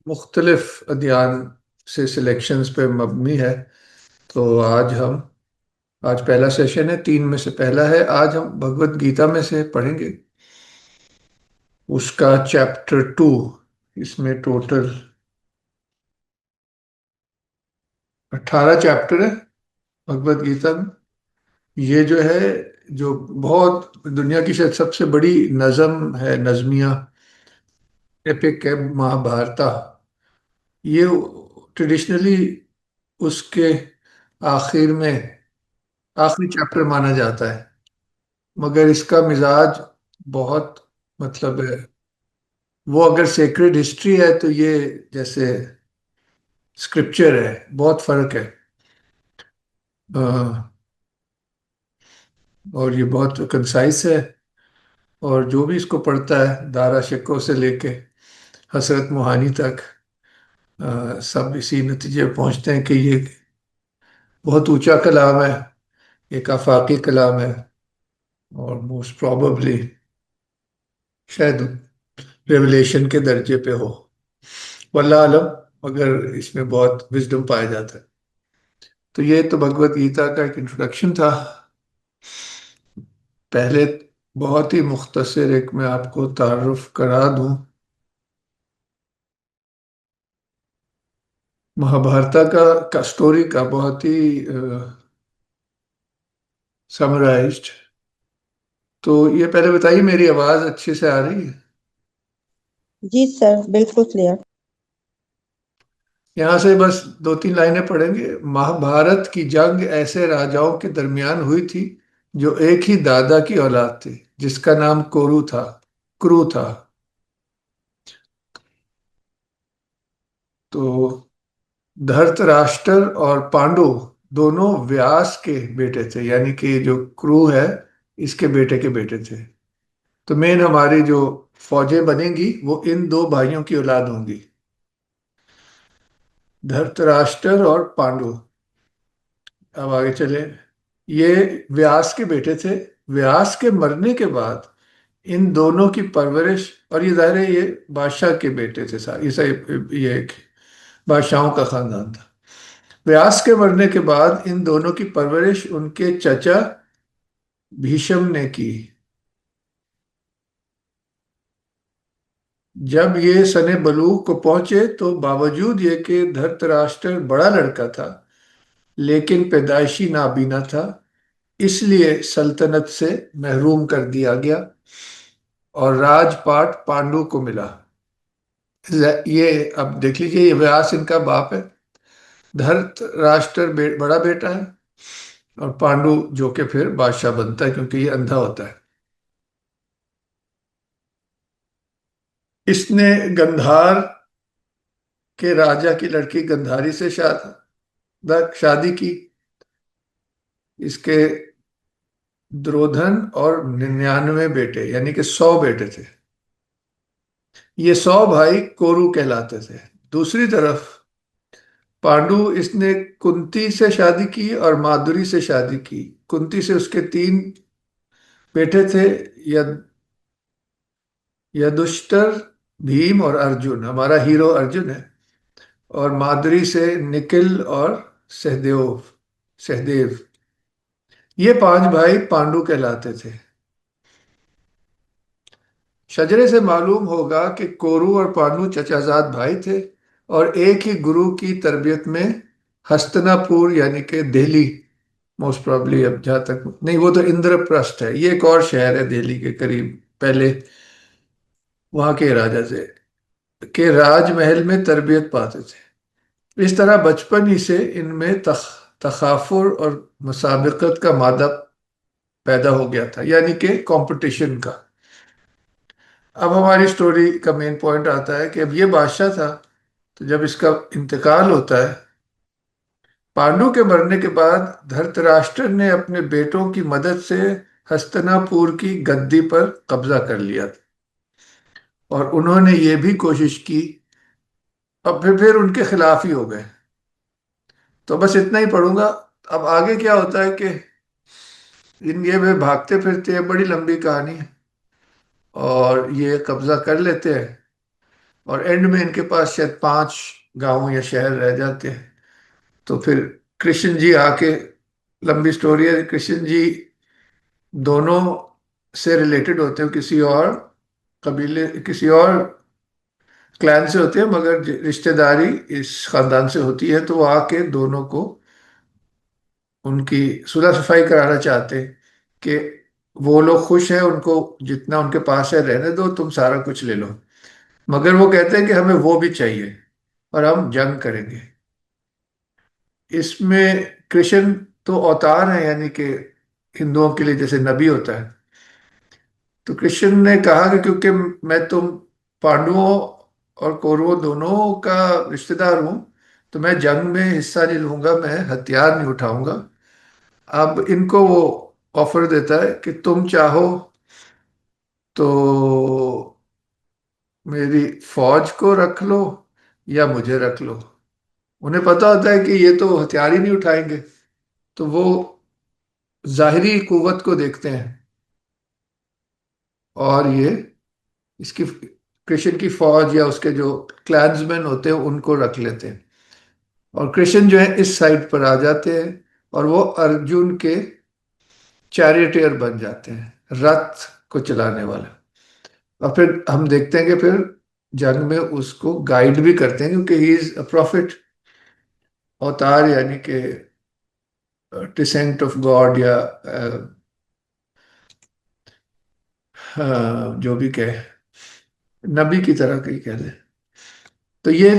مختلف ادیان سے سلیکشنز پہ مبنی ہے۔ تو آج پہلا سیشن ہے، تین میں سے پہلا ہے۔ آج ہم بھگوت گیتا میں سے پڑھیں گے، اس کا چیپٹر 2۔ اس میں ٹوٹل 18 چیپٹر ہے بھگوت گیتا میں۔ یہ جو ہے، جو بہت دنیا کی شاید سب سے بڑی نظم ہے، نظمیہ ایپک ہے، مہابھارتا۔ یہ ٹریڈیشنلی اس کے آخر میں آخری چیپٹر مانا جاتا ہے، مگر اس کا مزاج بہت، مطلب ہے، وہ اگر سیکرڈ ہسٹری ہے تو یہ جیسے اسکرپچر ہے، بہت فرق ہے۔ اور یہ بہت کنسائز ہے، اور جو بھی اس کو پڑھتا ہے، دارا شکو سے لے کے حضرت موہانی تک، سب اسی نتیجے پہ پہنچتے ہیں کہ یہ بہت اونچا کلام ہے، ایک آفاقی کلام ہے، اور موسٹ پروبیبلی شاید ریولیشن کے درجے پہ ہو، واللہ عالم، مگر اس میں بہت وزڈم پایا جاتا ہے۔ تو یہ تو بھگوت گیتا کا ایک انٹروڈکشن تھا۔ پہلے بہت ہی مختصر ایک میں آپ کو تعارف کرا دوں۔ مہابھارتا کا سٹوری کا بہت ہی سمرائزڈ۔ تو یہ پہلے بتائیے، میری آواز اچھے سے آ رہی ہے؟ جی سر، بالکل کلیئر۔ یہاں سے بس 2-3 لائنیں پڑھیں گے۔ مہابھارت کی جنگ ایسے راجاؤں کے درمیان ہوئی تھی جو ایک ہی دادا کی اولاد تھے، جس کا نام کرو تھا۔ تو دھرت راشٹر اور پانڈو دونوں ویاس کے بیٹے تھے، یعنی کہ جو کرو ہے اس کے بیٹے تھے۔ تو مین ہماری جو فوجیں بنیں گی وہ ان دو بھائیوں کی اولاد ہوں گی، دھرت راشٹر اور پانڈو۔ اب آگے چلیں۔ یہ ویاس کے بیٹے تھے۔ ویاس کے مرنے کے بعد ان دونوں کی پرورش، اور یہ ظاہر ہے یہ بادشاہ کے بیٹے تھے، یہ ایک بادشاہوں کا خاندان تھا۔ ویاس کے مرنے کے بعد ان دونوں کی پرورش ان کے چچا بھیشم نے کی۔ جب یہ سن بلوغ کو پہنچے تو باوجود یہ کہ دھرت راشٹر بڑا لڑکا تھا لیکن پیدائشی نابینا تھا، اس لیے سلطنت سے محروم کر دیا گیا اور راج پاٹ پانڈو کو ملا۔ یہ اب دیکھ لیجئے، یہ ویاس ان کا باپ ہے، دھرت راشٹر بڑا بیٹا ہے، اور پانڈو جو کہ پھر بادشاہ بنتا ہے کیونکہ یہ اندھا ہوتا ہے۔ اس نے گندھار کے راجا کی لڑکی گندھاری سے شادی کی۔ اس کے درودھن اور 99 بیٹے، یعنی کہ 100 بیٹے تھے۔ یہ 100 بھائی کورو کہلاتے تھے۔ دوسری طرف پانڈو، اس نے کنتی سے شادی کی اور مادری سے شادی کی۔ کنتی سے اس کے 3 بیٹے تھے، یدشٹر، بھیم اور ارجن، ہمارا ہیرو ارجن ہے، اور مادری سے نکل اور سہدیو۔ یہ 5 بھائی پانڈو کہلاتے تھے۔ شجرے سے معلوم ہوگا کہ کورو اور پانڈو چچا زاد بھائی تھے اور ایک ہی گرو کی تربیت میں ہستنا پور، یعنی کہ دہلی، موسٹ پرابلی، اب جہاں تک نہیں، وہ تو اندر پرست ہے، یہ ایک اور شہر ہے دہلی کے قریب، پہلے وہاں کے راجا سے کہ راج محل میں تربیت پاتے تھے۔ اس طرح بچپن ہی سے ان میں تخافر اور مسابقت کا مادہ پیدا ہو گیا تھا، یعنی کہ کمپٹیشن کا۔ اب ہماری سٹوری کا مین پوائنٹ آتا ہے کہ اب یہ بادشاہ تھا، تو جب اس کا انتقال ہوتا ہے، پانڈو کے مرنے کے بعد دھرت راشٹر نے اپنے بیٹوں کی مدد سے ہستنا پور کی گدی پر قبضہ کر لیا، اور انہوں نے یہ بھی کوشش کی، اب پھر ان کے خلاف ہی ہو گئے۔ تو بس اتنا ہی پڑھوں گا۔ اب آگے کیا ہوتا ہے کہ یہ میں بھاگتے پھرتے ہیں، بڑی لمبی کہانی ہے، اور یہ قبضہ کر لیتے ہیں، اور اینڈ میں ان کے پاس شاید 5 گاؤں یا شہر رہ جاتے ہیں. تو پھر کرشن جی آ کے، لمبی سٹوری ہے، کرشن جی دونوں سے ریلیٹڈ ہوتے ہیں، کسی اور قبیلے، کسی اور کلان سے ہوتے ہیں، مگر رشتہ داری اس خاندان سے ہوتی ہے. تو وہ آ کے دونوں کو ان کی صلح صفائی کرانا چاہتے ہیں کہ وہ لوگ خوش ہیں، ان کو جتنا ان کے پاس ہے رہنے دو، تم سارا کچھ لے لو. مگر وہ کہتے ہیں کہ ہمیں وہ بھی چاہیے اور ہم جنگ کریں گے. اس میں کرشن تو اوتار ہیں، یعنی کہ ہندوؤں کے لیے جیسے نبی ہوتا ہے. تو کرشن نے کہا کہ کیونکہ میں تم پانڈووں اور کوروں دونوں کا رشتہ دار ہوں، تو میں جنگ میں حصہ نہیں لوں گا، میں ہتھیار نہیں اٹھاؤں گا. اب ان کو وہ آفر دیتا ہے کہ تم چاہو تو میری فوج کو رکھ لو یا مجھے رکھ لو. انہیں پتا ہوتا ہے کہ یہ تو ہتھیار ہی نہیں اٹھائیں گے، تو وہ ظاہری قوت کو دیکھتے ہیں اور یہ اس کی کرشن کی فوج یا اس کے جو کلانز مین ہوتے ہیں ان کو رکھ لیتے ہیں. اور کرشن جو ہے اس سائڈ پر آ جاتے ہیں اور وہ ارجن کے چیریٹیئر بن جاتے ہیں، رتھ کو چلانے والا. اور پھر ہم دیکھتے ہیں کہ پھر جنگ میں اس کو گائیڈ بھی کرتے ہیں، کیونکہ ہی از اے پروفٹ، اوتار یعنی کہ ڈسینٹ آف گاڈ، یا جو بھی کہے، نبی کی طرح کہیں کہہ دیں. تو یہ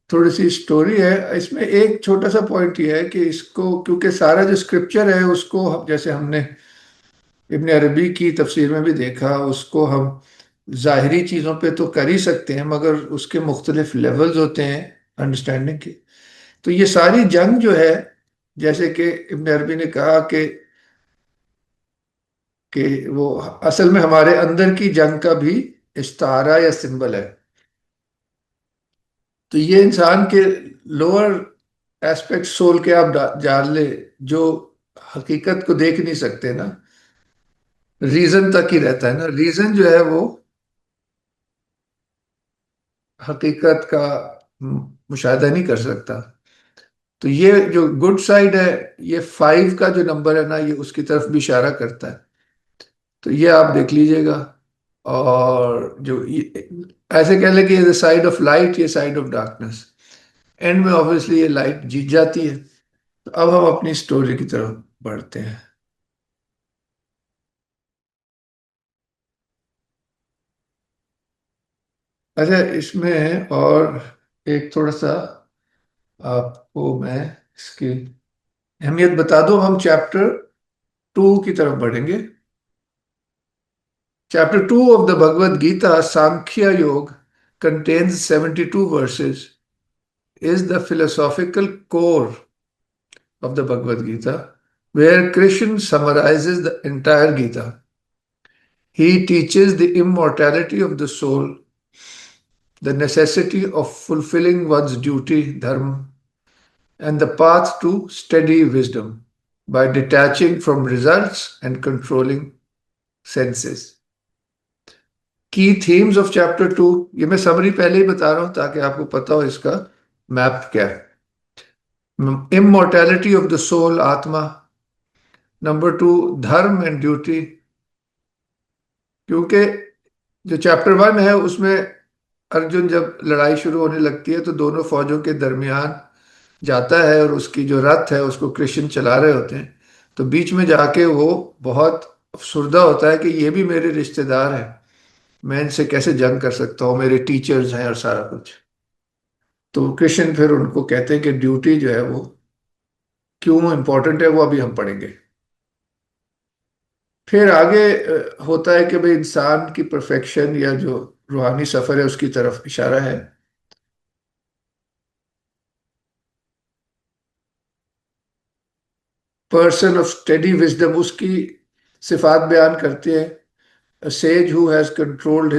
تھوڑی سی سٹوری ہے. اس میں ایک چھوٹا سا پوائنٹ یہ ہے کہ اس کو کیونکہ سارا جو اسکرپچر ہے اس کو جیسے ہم نے ابن عربی کی تفسیر میں بھی دیکھا، اس کو ہم ظاہری چیزوں پہ تو کر ہی سکتے ہیں، مگر اس کے مختلف لیولز ہوتے ہیں انڈرسٹینڈنگ کے. تو یہ ساری جنگ جو ہے، جیسے کہ ابن عربی نے کہا کہ وہ اصل میں ہمارے اندر کی جنگ کا بھی استعارہ یا سمبل ہے. تو یہ انسان کے لوور ایسپیکٹ سول کے آپ جان لے، جو حقیقت کو دیکھ نہیں سکتے نا، ریزن تک ہی رہتا ہے نا. ریزن جو ہے وہ حقیقت کا مشاہدہ نہیں کر سکتا. تو یہ جو گڈ سائڈ ہے، یہ 5 کا جو نمبر ہے نا، یہ اس کی طرف بھی اشارہ کرتا ہے. تو یہ آپ دیکھ لیجئے گا. اور ایسے کہہ لیں کہ یہ سائڈ آف لائٹ، یہ سائڈ آف ڈارکنس. اینڈ میں آبویسلی یہ لائٹ جیت جاتی ہے. تو اب ہم اپنی سٹوری کی طرف بڑھتے ہیں. اچھا، اس میں اور ایک تھوڑا سا آپ کو میں اس کی اہمیت بتا دوں. ہم چیپٹر 2 کی طرف بڑھیں گے. Chapter 2 of the Bhagavad Gita Sankhya Yoga contains 72 verses, is the philosophical core of the Bhagavad Gita, where Krishna summarizes the entire Gita. He teaches the immortality of the soul, the necessity of fulfilling one's duty, dharma, and the path to steady wisdom by detaching from results and controlling senses. کی themes of chapter 2، یہ میں summary پہلے ہی بتا رہا ہوں تاکہ آپ کو پتا ہو اس کا میپ کیا ہے. Immortality of the soul، آتما. نمبر 2، دھرم اینڈ ڈیوٹی. کیونکہ جو چیپٹر 1 ہے اس میں ارجن جب لڑائی شروع ہونے لگتی ہے تو دونوں فوجوں کے درمیان جاتا ہے، اور اس کی جو رتھ ہے اس کو کرشن چلا رہے ہوتے ہیں. تو بیچ میں جا کے وہ بہت افسردہ ہوتا ہے کہ یہ بھی میرے رشتہ دار ہیں، میں ان سے کیسے جنگ کر سکتا ہوں، میرے ٹیچرز ہیں اور سارا کچھ. تو کرشن پھر ان کو کہتے ہیں کہ ڈیوٹی جو ہے وہ کیوں امپورٹنٹ ہے، وہ ابھی ہم پڑھیں گے. پھر آگے ہوتا ہے کہ بھئی انسان کی پرفیکشن یا جو روحانی سفر ہے اس کی طرف اشارہ ہے. پرسن آف اسٹڈی وزڈم، اس کی صفات بیان کرتے ہیں. A sage who has controlled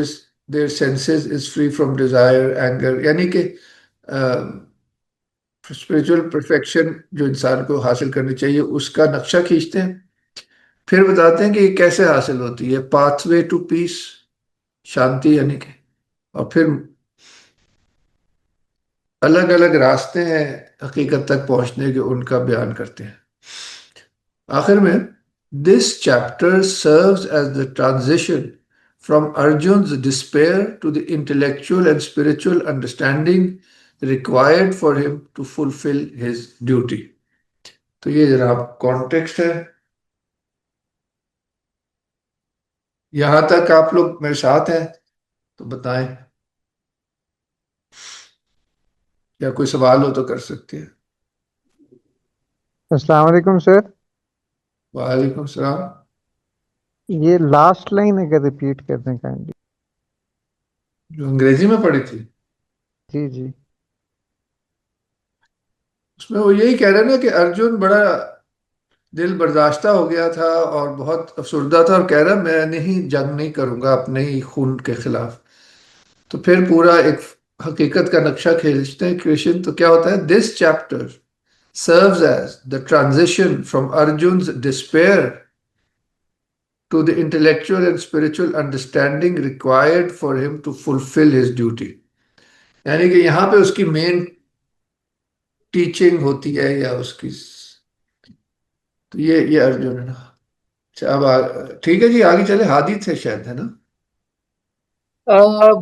their senses is free from desire, anger. یعنی کہ اسپریچول پرفیکشن جو انسان کو حاصل کرنی چاہیے اس کا نقشہ کھینچتے ہیں. پھر بتاتے ہیں کہ یہ کیسے حاصل ہوتی ہے. پاتھ وے ٹو پیس، شانتی یعنی کہ. اور پھر الگ الگ راستے ہیں حقیقت تک پہنچنے کے، ان کا بیان کرتے ہیں۔ آخر میں this chapter serves as the transition from Arjun's despair to the intellectual and spiritual understanding required for him to fulfil his duty. تو یہ جناب کانٹیکسٹ ہے۔ یہاں تک آپ لوگ میرے ساتھ ہیں تو بتائیں، یا کوئی سوال ہو تو کر سکتے ہیں۔ السلام علیکم سر، وعلیکم السلام۔ یہ لاسٹ لائن اگر ریپیٹ کر دیں کائنڈلی۔ جو انگریزی میں پڑھی تھی جی جی اس میں وہ یہی کہہ رہے ہیں نا کہ ارجن بڑا دل برداشتہ ہو گیا تھا اور بہت افسردہ تھا، اور کہہ رہا میں نہیں جنگ نہیں کروں گا اپنے ہی خون کے خلاف۔ تو پھر پورا ایک حقیقت کا نقشہ کھینچتے ہیں کرشن، تو کیا ہوتا ہے؟ This chapter serves as the transition from Arjun's despair to the intellectual and spiritual understanding required for him to fulfill his duty۔ یعنی کہ یہاں پہ اس کی مین ٹیچنگ ہوتی ہے، یا اس کی، تو یہ ارجن ہے نا۔ اچھا اب ٹھیک ہے جی، آگے چلے۔ ہادی تھے شاید، ہے نا؟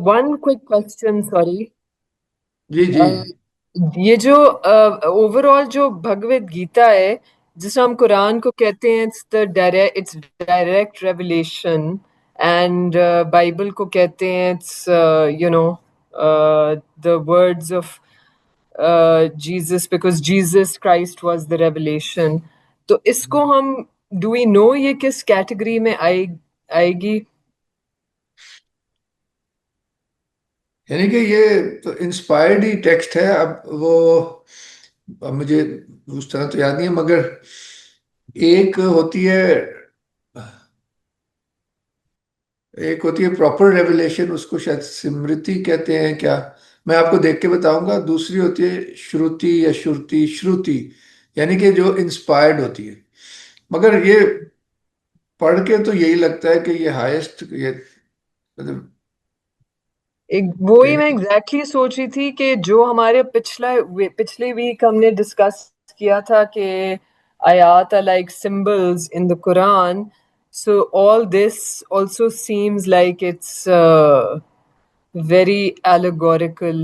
One quick question, sorry. جی جی یہ جو اوور آل جو بھگوت گیتا ہے، جس ہم قرآن کو کہتے ہیں it's direct revelation, and Bible کو کہتے ہیں it's the words of Jesus, because Jesus Christ was the revelation. تو اس کو ہم ڈو وی نو یہ کس کیٹیگری میں آئے گی؟ یعنی کہ یہ تو انسپائرڈ ہی ٹیکسٹ ہے۔ اب وہ اب مجھے اس طرح تو یاد نہیں ہے، مگر ایک ہوتی ہے پراپر ریویلیشن، اس کو شاید سمرتی کہتے ہیں کیا، میں آپ کو دیکھ کے بتاؤں گا۔ دوسری ہوتی ہے شروتی یا شروتی، یعنی کہ جو انسپائرڈ ہوتی ہے۔ مگر یہ پڑھ کے تو یہی لگتا ہے کہ یہ ہائیسٹ، یہ مطلب وہی میں ایگزیکٹلی سوچ رہی تھی کہ جو ہمارے پچھلے ویک ہم نے ڈسکس کیا تھا کہ آیات are like symbols in the Quran, so all this also seems like it's very allegorical.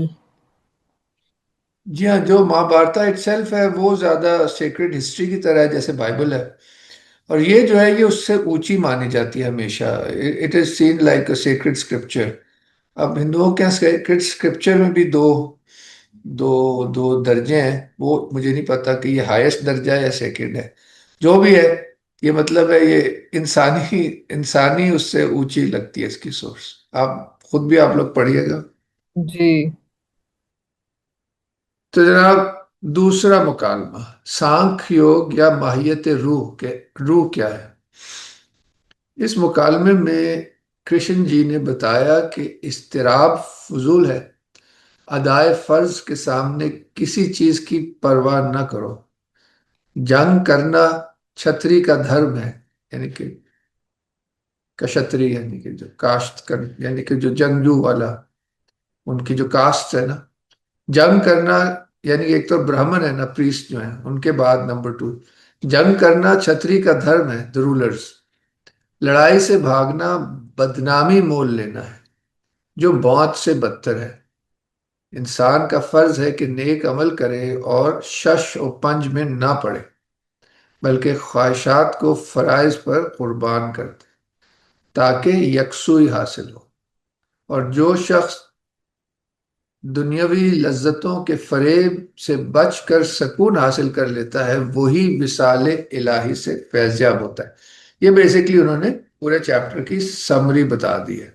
جی ہاں، جو ماں بھارتا اٹ سیلف ہے وہ زیادہ سیکرڈ ہسٹری کی طرح ہے جیسے بائبل ہے، اور یہ جو ہے یہ اس سے اونچی مانی جاتی ہے ہمیشہ۔ It is seen like a sacred scripture. اب ہندوؤں کے سیکرڈ اسکرپچر میں بھی دو دو دو درجے ہیں، وہ مجھے نہیں پتا کہ یہ ہائیسٹ درجہ ہے یا سیکنڈ ہے، جو بھی ہے۔ یہ مطلب ہے یہ انسانی اس سے اونچی لگتی ہے اس کی سورس۔ آپ خود بھی آپ لوگ پڑھیے گا۔ جی تو جناب دوسرا مکالمہ، سانکھ یوگ یا ماہیت روح کے روح کیا ہے؟ اس مکالمے میں کرشن جی نے بتایا کہ اضطراب فضول ہے، ادائے فرض کے سامنے کسی چیز کی پرواہ نہ کرو، جنگ کرنا چھتری کا دھرم ہے، یعنی کہ کشتری یعنی کہ جو کاشت کر، یعنی کہ جو جنگجو والا، ان کی جو کاسٹ ہے نا، جنگ کرنا یعنی کہ ایک تو برہمن ہے نا، پریسٹ جو ہیں، ان کے بعد نمبر 2 جنگ کرنا چھتری کا دھرم ہے، the rulers۔ لڑائی سے بھاگنا بدنامی مول لینا ہے جو موت سے بدتر ہے۔ انسان کا فرض ہے کہ نیک عمل کرے اور شش و پنج میں نہ پڑے، بلکہ خواہشات کو فرائض پر قربان کر دے تاکہ یکسوئی حاصل ہو۔ اور جو شخص دنیاوی لذتوں کے فریب سے بچ کر سکون حاصل کر لیتا ہے، وہی وصال الہی سے فیضیاب ہوتا ہے۔ یہ بیسیکلی انہوں نے پورے چیپٹر کی سمری بتا دی ہے۔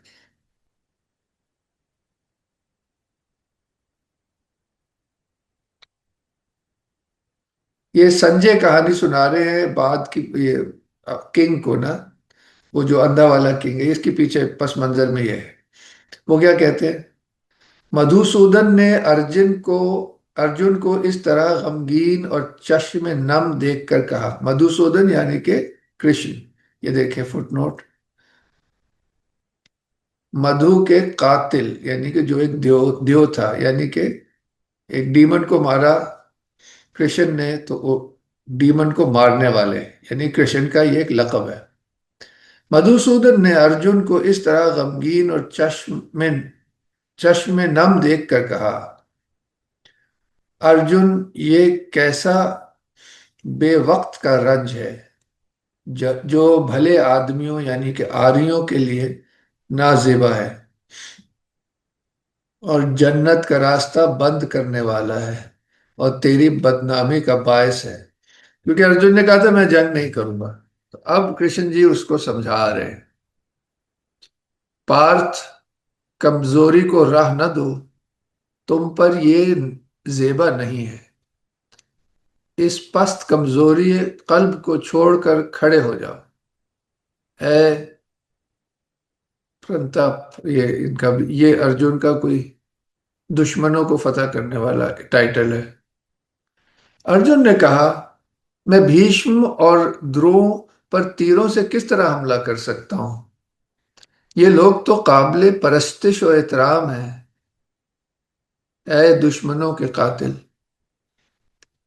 یہ سنجے کہانی سنا رہے ہیں بعد کی، یہ کنگ کو نا، وہ جو اندھا والا کنگ ہے، اس کے پیچھے پس منظر میں یہ ہے۔ وہ کیا کہتے ہیں؟ مدھوسودن نے ارجن کو اس طرح غمگین اور چشم نم دیکھ کر کہا، مدھوسودن یعنی کہ کرشن، یہ دیکھیں فٹ نوٹ، مدھو کے قاتل یعنی کہ جو ایک دیو تھا، یعنی کہ ایک ڈیمن کو مارا کرشن نے، تو وہ ڈیمن کو مارنے والے، یعنی کرشن کا یہ ایک لقب ہے۔ مدھوسودن نے ارجن کو اس طرح غمگین اور چشم نم دیکھ کر کہا، ارجن یہ کیسا بے وقت کا رنج ہے جو بھلے آدمیوں یعنی کہ آریوں کے لیے نازیبا ہے اور جنت کا راستہ بند کرنے والا ہے اور تیری بدنامی کا باعث ہے۔ کیونکہ ارجن نے کہا تھا میں جنگ نہیں کروں گا، تو اب کرشن جی اس کو سمجھا رہے ہیں، پارتھ کمزوری کو راہ نہ دو، تم پر یہ زیبا نہیں ہے، اس پست کمزوری قلب کو چھوڑ کر کھڑے ہو جاؤ۔ اے پرنتاپ، یہ ارجن کا کوئی دشمنوں کو فتح کرنے والا ٹائٹل ہے۔ ارجن نے کہا، میں بھیشم اور دروں پر تیروں سے کس طرح حملہ کر سکتا ہوں؟ یہ لوگ تو قابل پرستش و احترام ہیں۔ اے دشمنوں کے قاتل،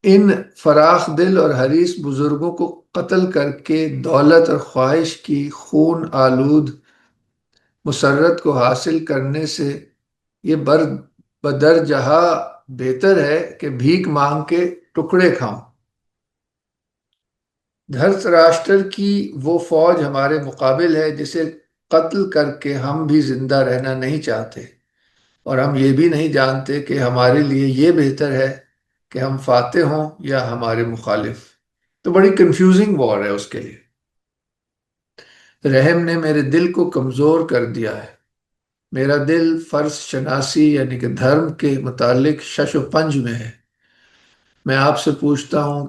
ان فراخ دل اور حریص بزرگوں کو قتل کر کے دولت اور خواہش کی خون آلود مسرت کو حاصل کرنے سے یہ بدر جہاں بہتر ہے کہ بھیک مانگ کے ٹکڑے کھاؤں۔ دھرت راشٹر کی وہ فوج ہمارے مقابل ہے جسے قتل کر کے ہم بھی زندہ رہنا نہیں چاہتے، اور ہم یہ بھی نہیں جانتے کہ ہمارے لیے یہ بہتر ہے کہ ہم فاتح ہوں یا ہمارے مخالف۔ تو بڑی کنفیوزنگ وار ہے اس کے لیے۔ رحم نے میرے دل کو کمزور کر دیا ہے، میرا دل فرض شناسی یعنی کہ دھرم کے متعلق شش و پنج میں ہے۔ میں آپ سے پوچھتا ہوں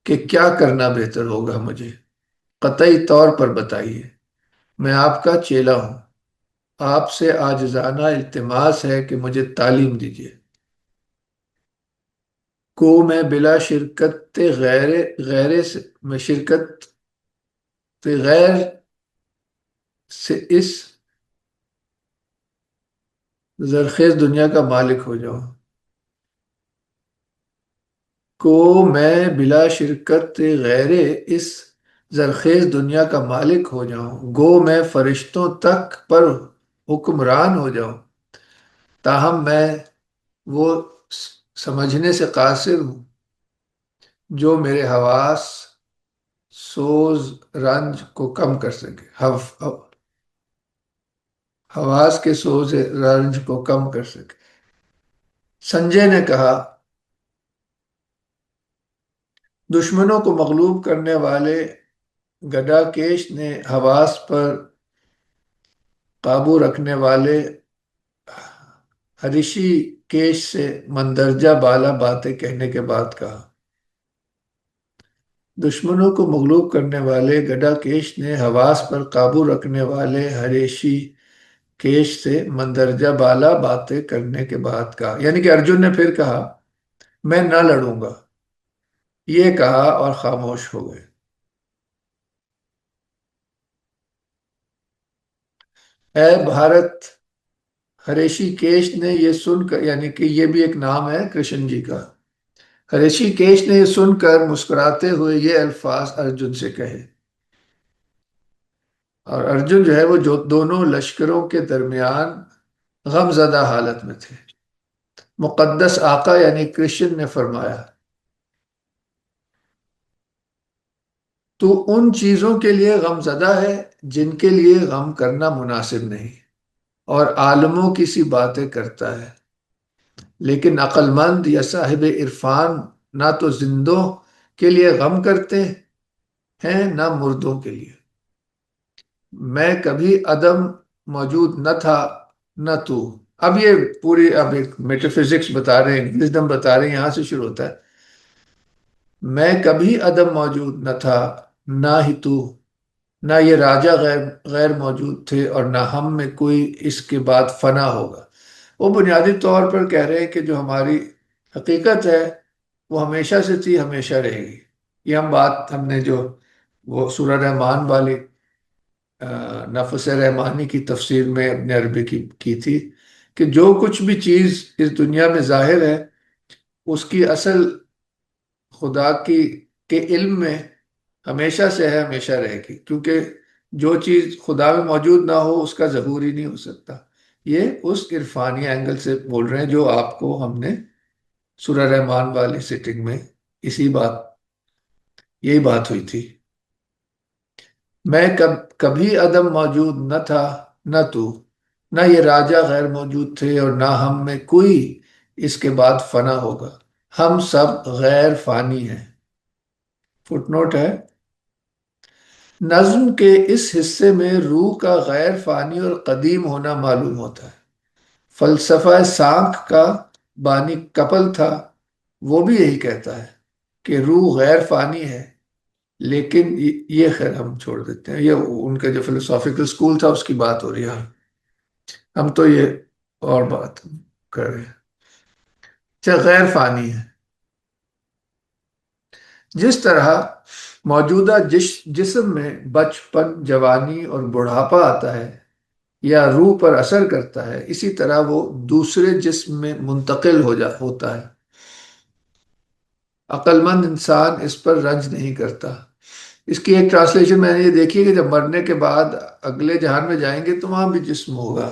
کہ کیا کرنا بہتر ہوگا مجھے، قطعی طور پر بتائیے، میں آپ کا چیلا ہوں، آپ سے عاجزانہ التماس ہے کہ مجھے تعلیم دیجیے۔ کو میں بلا شرکت غیر سے اس زرخیز دنیا کا مالک ہو جاؤں۔ کو میں بلا شرکت غیر اس زرخیز دنیا کا مالک ہو جاؤں، گو میں فرشتوں تک پر حکمران ہو جاؤں، تاہم میں وہ سمجھنے سے قاصر ہوں جو میرے حواس سوز رنج کو کم کر سکے، حواس کے سوز رنج کو کم کر سکے۔ سنجے نے کہا، دشمنوں کو مغلوب کرنے والے گدا کیش نے حواس پر قابو رکھنے والے ہریشی کیش سے مندرجہ بالا باتیں کہنے کے بعد کہا، دشمنوں کو مغلوب کرنے والے گدا کیش نے حواس پر قابو رکھنے والے ہریشی کیش سے مندرجہ بالا باتیں کرنے کے بعد کہا، یعنی کہ ارجن نے پھر کہا، میں نہ لڑوں گا، یہ کہا اور خاموش ہو گئے۔ اے بھارت، ہریشی کیش نے یہ سن کر، یعنی کہ یہ بھی ایک نام ہے کرشن جی کا، ہریشی کیش نے یہ سن کر مسکراتے ہوئے یہ الفاظ ارجن سے کہے، اور ارجن جو ہے وہ دونوں لشکروں کے درمیان غم زدہ حالت میں تھے۔ مقدس آقا یعنی کرشن نے فرمایا، تو ان چیزوں کے لیے غم زدہ ہے جن کے لیے غم کرنا مناسب نہیں، اور عالموں کی سی باتیں کرتا ہے، لیکن عقل مند یا صاحب عرفان نہ تو زندوں کے لیے غم کرتے ہیں نہ مردوں کے لیے۔ میں کبھی عدم موجود نہ تھا نہ تو۔ اب یہ پوری اب ایک میٹافزکس بتا رہے ہیں، وزڈم بتا رہے ہیں، یہاں سے شروع ہوتا ہے، میں کبھی عدم موجود نہ تھا نہ ہی تو، نہ یہ راجہ غیر موجود تھے اور نہ ہم میں کوئی اس کے بعد فنا ہوگا۔ وہ بنیادی طور پر کہہ رہے ہیں کہ جو ہماری حقیقت ہے وہ ہمیشہ سے تھی، ہمیشہ رہے گی۔ یہ ہم نے جو وہ سورہ رحمان والی نفس رحمانی کی تفسیر میں اپنے عربی کی تھی، کہ جو کچھ بھی چیز اس دنیا میں ظاہر ہے اس کی اصل خدا کے علم میں ہمیشہ سے ہے، ہمیشہ رہے گی، کیونکہ جو چیز خدا میں موجود نہ ہو اس کا ظہور ہی نہیں ہو سکتا۔ یہ اس عرفانی اینگل سے بول رہے ہیں جو آپ کو ہم نے سورہ رحمان والی سیٹنگ میں یہی بات ہوئی تھی۔ میں کبھی عدم موجود نہ تھا، نہ تو، نہ یہ راجہ غیر موجود تھے، اور نہ ہم میں کوئی اس کے بعد فنا ہوگا، ہم سب غیر فانی ہیں۔ فٹ نوٹ ہے، نظم کے اس حصے میں روح کا غیر فانی اور قدیم ہونا معلوم ہوتا ہے۔ فلسفہ سانکھ کا بانی کپل تھا، وہ بھی یہی کہتا ہے کہ روح غیر فانی ہے، لیکن یہ خیر ہم چھوڑ دیتے ہیں، یہ ان کا جو فلسافیکل سکول تھا اس کی بات ہو رہی ہے، ہم تو یہ اور بات کر رہے ہیں۔ اچھا، غیر فانی ہے، جس طرح موجودہ جسم میں بچپن، جوانی اور بڑھاپا آتا ہے یا روح پر اثر کرتا ہے، اسی طرح وہ دوسرے جسم میں منتقل ہوتا ہے۔ عقل مند انسان اس پر رنج نہیں کرتا۔ اس کی ایک ٹرانسلیشن میں نے یہ دیکھی کہ جب مرنے کے بعد اگلے جہان میں جائیں گے تو وہاں بھی جسم ہوگا،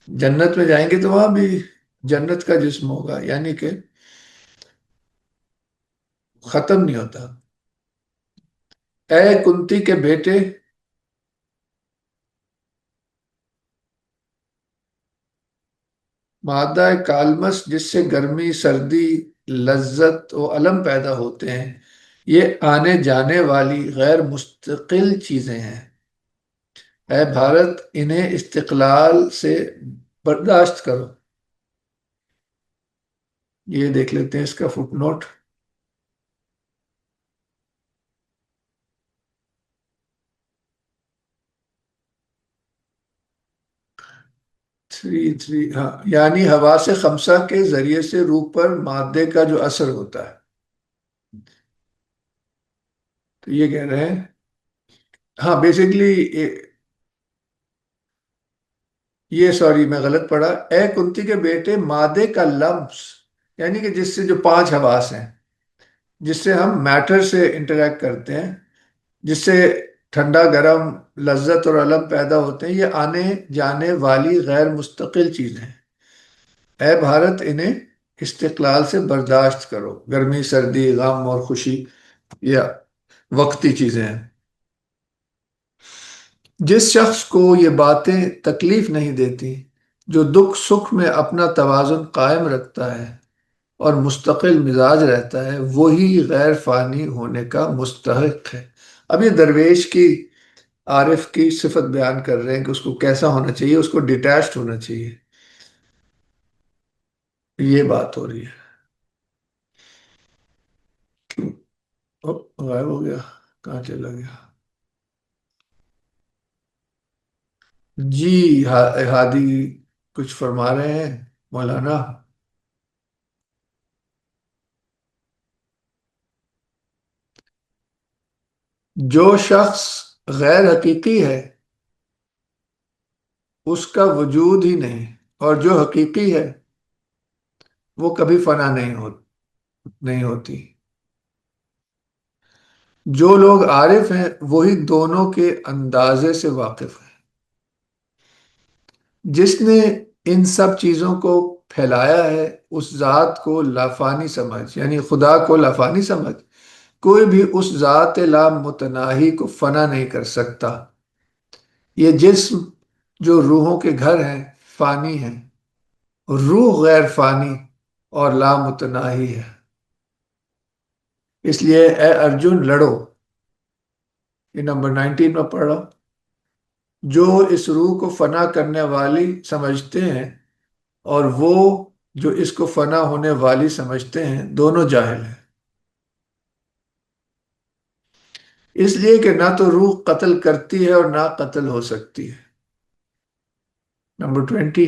جنت میں جائیں گے تو وہاں بھی جنت کا جسم ہوگا، یعنی کہ ختم نہیں ہوتا۔ اے کنتی کے بیٹے، مادہ کالمس جس سے گرمی، سردی، لذت و الم پیدا ہوتے ہیں، یہ آنے جانے والی غیر مستقل چیزیں ہیں۔ اے بھارت، انہیں استقلال سے برداشت کرو۔ یہ دیکھ لیتے ہیں اس کا فٹ نوٹ۔ 3 ہاں، یعنی حواس خمسہ کے ذریعے سے روح پر مادے کا جو اثر ہوتا ہے، تو یہ کہہ رہے ہیں، ہاں بیسیکلی یہ سوری میں غلط پڑھا، اے کنتی کے بیٹے، مادے کا لمس یعنی کہ جس سے جو 5 حواس ہیں، جس سے ہم میٹر سے انٹریکٹ کرتے ہیں، جس سے ٹھنڈا گرم، لذت اور الم پیدا ہوتے ہیں، یہ آنے جانے والی غیر مستقل چیزیں ہیں۔ اے بھارت، انہیں استقلال سے برداشت کرو۔ گرمی، سردی، غم اور خوشی یہ وقتی چیزیں ہیں۔ جس شخص کو یہ باتیں تکلیف نہیں دیتی، جو دکھ سکھ میں اپنا توازن قائم رکھتا ہے اور مستقل مزاج رہتا ہے، وہی غیر فانی ہونے کا مستحق ہے۔ اب یہ درویش کی، عارف کی صفت بیان کر رہے ہیں کہ اس کو کیسا ہونا چاہیے، اس کو ڈیٹیچڈ ہونا چاہیے، یہ بات ہو رہی ہے۔ غائب ہو گیا، کہاں چلا گیا؟ جی، ہادی کچھ فرما رہے ہیں مولانا؟ جو شخص غیر حقیقی ہے اس کا وجود ہی نہیں، اور جو حقیقی ہے وہ کبھی فنا نہیں ہوتی۔ جو لوگ عارف ہیں وہی دونوں کے اندازے سے واقف ہیں۔ جس نے ان سب چیزوں کو پھیلایا ہے اس ذات کو لافانی سمجھ، یعنی خدا کو لافانی سمجھ، کوئی بھی اس ذات لا متناہی کو فنا نہیں کر سکتا۔ یہ جسم جو روحوں کے گھر ہیں فانی ہیں، روح غیر فانی اور لامتناہی ہے۔ اس لیے اے ارجن لڑو، یہ نمبر 19 میں پڑھ رہا ہوں۔ جو اس روح کو فنا کرنے والی سمجھتے ہیں اور وہ جو اس کو فنا ہونے والی سمجھتے ہیں، دونوں جاہل ہیں۔ اس لیے کہ نہ تو روح قتل کرتی ہے اور نہ قتل ہو سکتی ہے۔ نمبر 20،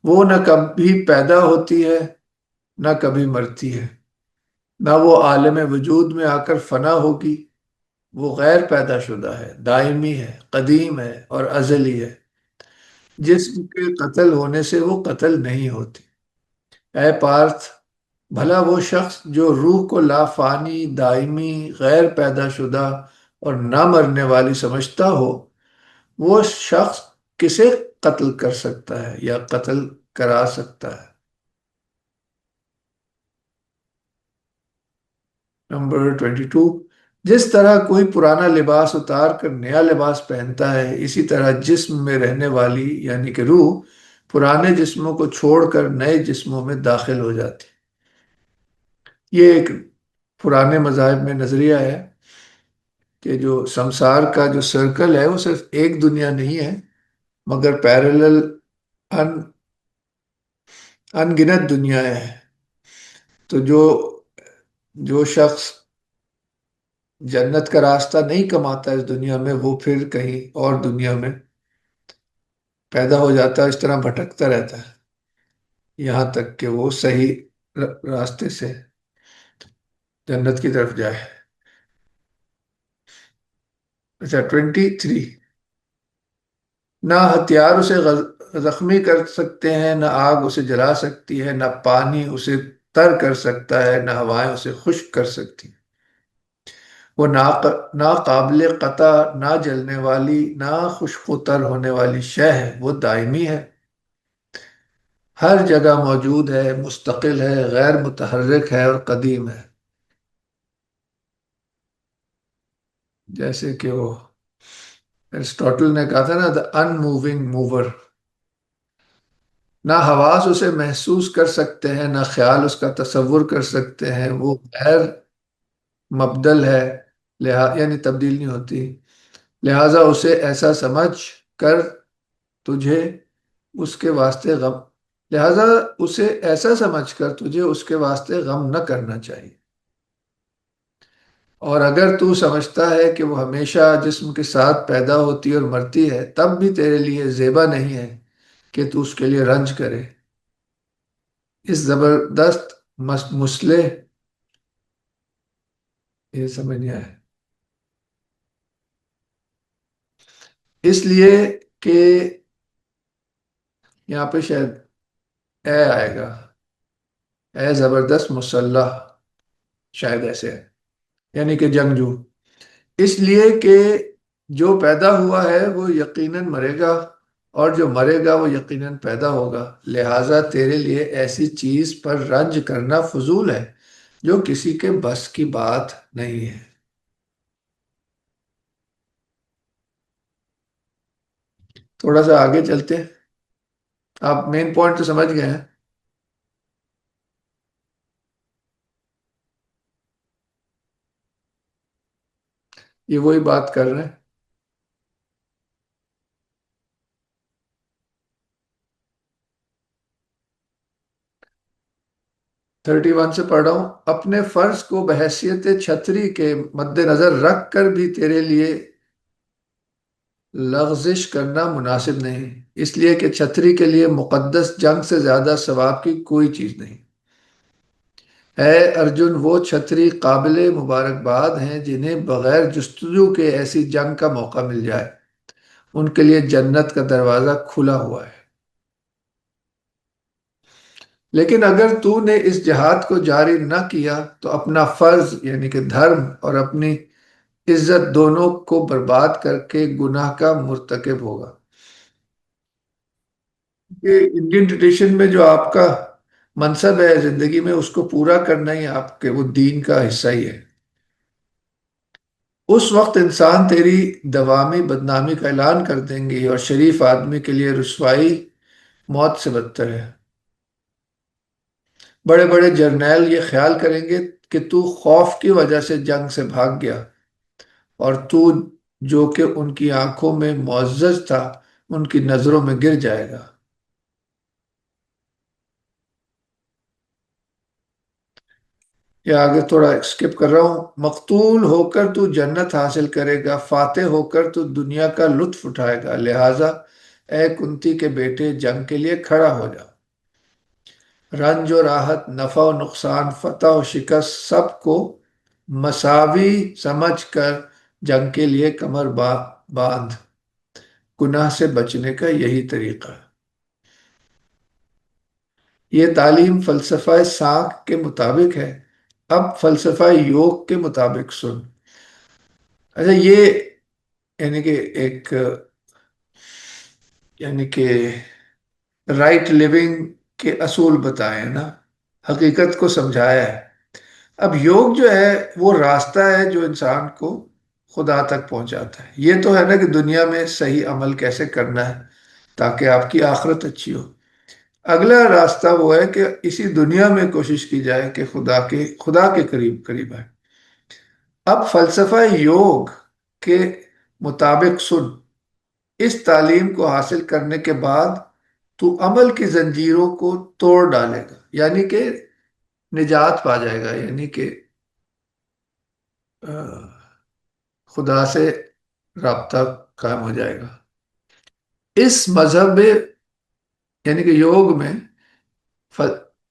وہ نہ کبھی پیدا ہوتی ہے نہ کبھی مرتی ہے، نہ وہ عالم وجود میں آ کر فنا ہوگی۔ وہ غیر پیدا شدہ ہے، دائمی ہے، قدیم ہے اور ازلی ہے۔ جسم کے قتل ہونے سے وہ قتل نہیں ہوتی۔ اے پارتھ، بھلا وہ شخص جو روح کو لافانی، دائمی، غیر پیدا شدہ اور نہ مرنے والی سمجھتا ہو، وہ شخص کسے قتل کر سکتا ہے یا قتل کرا سکتا ہے؟ نمبر 22، جس طرح کوئی پرانا لباس اتار کر نیا لباس پہنتا ہے، اسی طرح جسم میں رہنے والی یعنی کہ روح پرانے جسموں کو چھوڑ کر نئے جسموں میں داخل ہو جاتی۔ یہ ایک پرانے مذاہب میں نظریہ ہے کہ جو سمسار کا جو سرکل ہے وہ صرف ایک دنیا نہیں ہے، مگر پیرالل ان ان گنت دنیایں ہیں۔ تو جو شخص جنت کا راستہ نہیں کماتا اس دنیا میں، وہ پھر کہیں اور دنیا میں پیدا ہو جاتا ہے، اس طرح بھٹکتا رہتا ہے یہاں تک کہ وہ صحیح راستے سے جنت کی طرف جائے۔ اچھا 23، نہ ہتھیار اسے زخمی کر سکتے ہیں، نہ آگ اسے جلا سکتی ہے، نہ پانی اسے تر کر سکتا ہے، نہ ہوائیں اسے خشک کر سکتی۔ وہ نہ قابل قطع، نہ جلنے والی، نہ خشک و تر ہونے والی شے ہے، وہ دائمی ہے، ہر جگہ موجود ہے، مستقل ہے، غیر متحرک ہے اور قدیم ہے۔ جیسے کہ وہ ارسطوٹل نے کہا تھا نا، دا ان موونگ موور۔ نہ حواس اسے محسوس کر سکتے ہیں، نہ خیال اس کا تصور کر سکتے ہیں، وہ غیر مبدل ہے، یعنی تبدیل نہیں ہوتی، لہٰذا اسے ایسا سمجھ کر تجھے اس کے واسطے غم لہٰذا اسے ایسا سمجھ کر تجھے اس کے واسطے غم نہ کرنا چاہیے، اور اگر تو سمجھتا ہے کہ وہ ہمیشہ جسم کے ساتھ پیدا ہوتی اور مرتی ہے، تب بھی تیرے لیے زیبا نہیں ہے کہ تو اس کے لیے رنج کرے۔ اس زبردست مسئلے یہ سمجھ نہیں آیا، اس لیے کہ یہاں پہ شاید اے آئے گا، اے زبردست مسلح، شاید ایسے ہے، یعنی کہ جنگجو۔ اس لیے کہ جو پیدا ہوا ہے وہ یقیناً مرے گا، اور جو مرے گا وہ یقیناً پیدا ہوگا، لہٰذا تیرے لیے ایسی چیز پر رنج کرنا فضول ہے جو کسی کے بس کی بات نہیں ہے۔ تھوڑا سا آگے چلتے ہیں، آپ مین پوائنٹ تو سمجھ گئے ہیں۔ یہ وہی بات کر رہے ہیں۔ 31 سے پڑھ رہا ہوں، اپنے فرض کو بحیثیت چھتری کے مد نظر رکھ کر بھی تیرے لیے لغزش کرنا مناسب نہیں، اس لیے کہ چھتری کے لیے مقدس جنگ سے زیادہ ثواب کی کوئی چیز نہیں۔ اے ارجن، وہ چھتری قابل مبارکباد ہیں جنہیں بغیر جستجو کے ایسی جنگ کا موقع مل جائے، ان کے لیے جنت کا دروازہ کھلا ہوا ہے۔ لیکن اگر تو نے اس جہاد کو جاری نہ کیا تو اپنا فرض یعنی کہ دھرم اور اپنی عزت دونوں کو برباد کر کے گناہ کا مرتکب ہوگا۔ یہ انڈین ٹریڈیشن میں جو آپ کا منصب ہے زندگی میں، اس کو پورا کرنا ہی آپ کے وہ دین کا حصہ ہی ہے۔ اس وقت انسان تیری دوامی بدنامی کا اعلان کر دیں گے، اور شریف آدمی کے لیے رسوائی موت سے بدتر ہے۔ بڑے بڑے جرنیل یہ خیال کریں گے کہ تو خوف کی وجہ سے جنگ سے بھاگ گیا، اور تو جو کہ ان کی آنکھوں میں معزز تھا ان کی نظروں میں گر جائے گا۔ یہ آگے تھوڑا اسکپ کر رہا ہوں۔ مقتول ہو کر تو جنت حاصل کرے گا، فاتح ہو کر تو دنیا کا لطف اٹھائے گا، لہٰذا اے کنتی کے بیٹے، جنگ کے لیے کھڑا ہو جا۔ رنج و راحت، نفع و نقصان، فتح و شکست، سب کو مساوی سمجھ کر جنگ کے لیے کمر باندھ۔ گناہ سے بچنے کا یہی طریقہ ہے۔ یہ تعلیم فلسفہ ساکھ کے مطابق ہے، اب فلسفہ یوگ کے مطابق سن۔ اچھا، یہ یعنی کہ ایک یعنی کہ رائٹ لیونگ کے اصول بتائے نا، حقیقت کو سمجھایا ہے۔ اب یوگ جو ہے وہ راستہ ہے جو انسان کو خدا تک پہنچاتا ہے۔ یہ تو ہے نا کہ دنیا میں صحیح عمل کیسے کرنا ہے تاکہ آپ کی آخرت اچھی ہو۔ اگلا راستہ وہ ہے کہ اسی دنیا میں کوشش کی جائے کہ خدا کے قریب قریب ہے۔ اب فلسفہ یوگ کے مطابق سن، اس تعلیم کو حاصل کرنے کے بعد تو عمل کی زنجیروں کو توڑ ڈالے گا، یعنی کہ نجات پا جائے گا، یعنی کہ خدا سے رابطہ قائم ہو جائے گا۔ اس مذہب یعنی کہ یوگ میں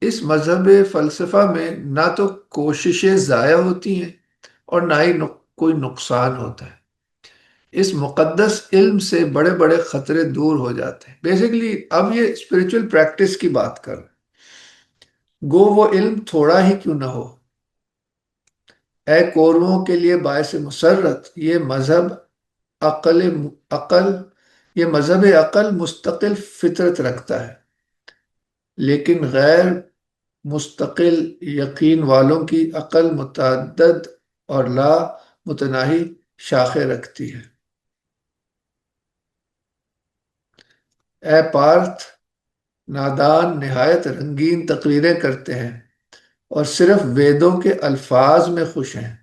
اس مذہب فلسفہ میں نہ تو کوششیں ضائع ہوتی ہیں اور نہ ہی کوئی نقصان ہوتا ہے۔ اس مقدس علم سے بڑے بڑے خطرے دور ہو جاتے ہیں۔ بیسیکلی اب یہ اسپریچول پریکٹس کی بات کر رہے ہیں۔ گو وہ علم تھوڑا ہی کیوں نہ ہو، اے کورووں کے لیے باعث مسرت یہ مذہب عقل مستقل فطرت رکھتا ہے، لیکن غیر مستقل یقین والوں کی عقل متعدد اور لا متناہی شاخیں رکھتی ہے۔ اے پارتھ، نادان نہایت رنگین تقریریں کرتے ہیں اور صرف ویدوں کے الفاظ میں خوش ہیں۔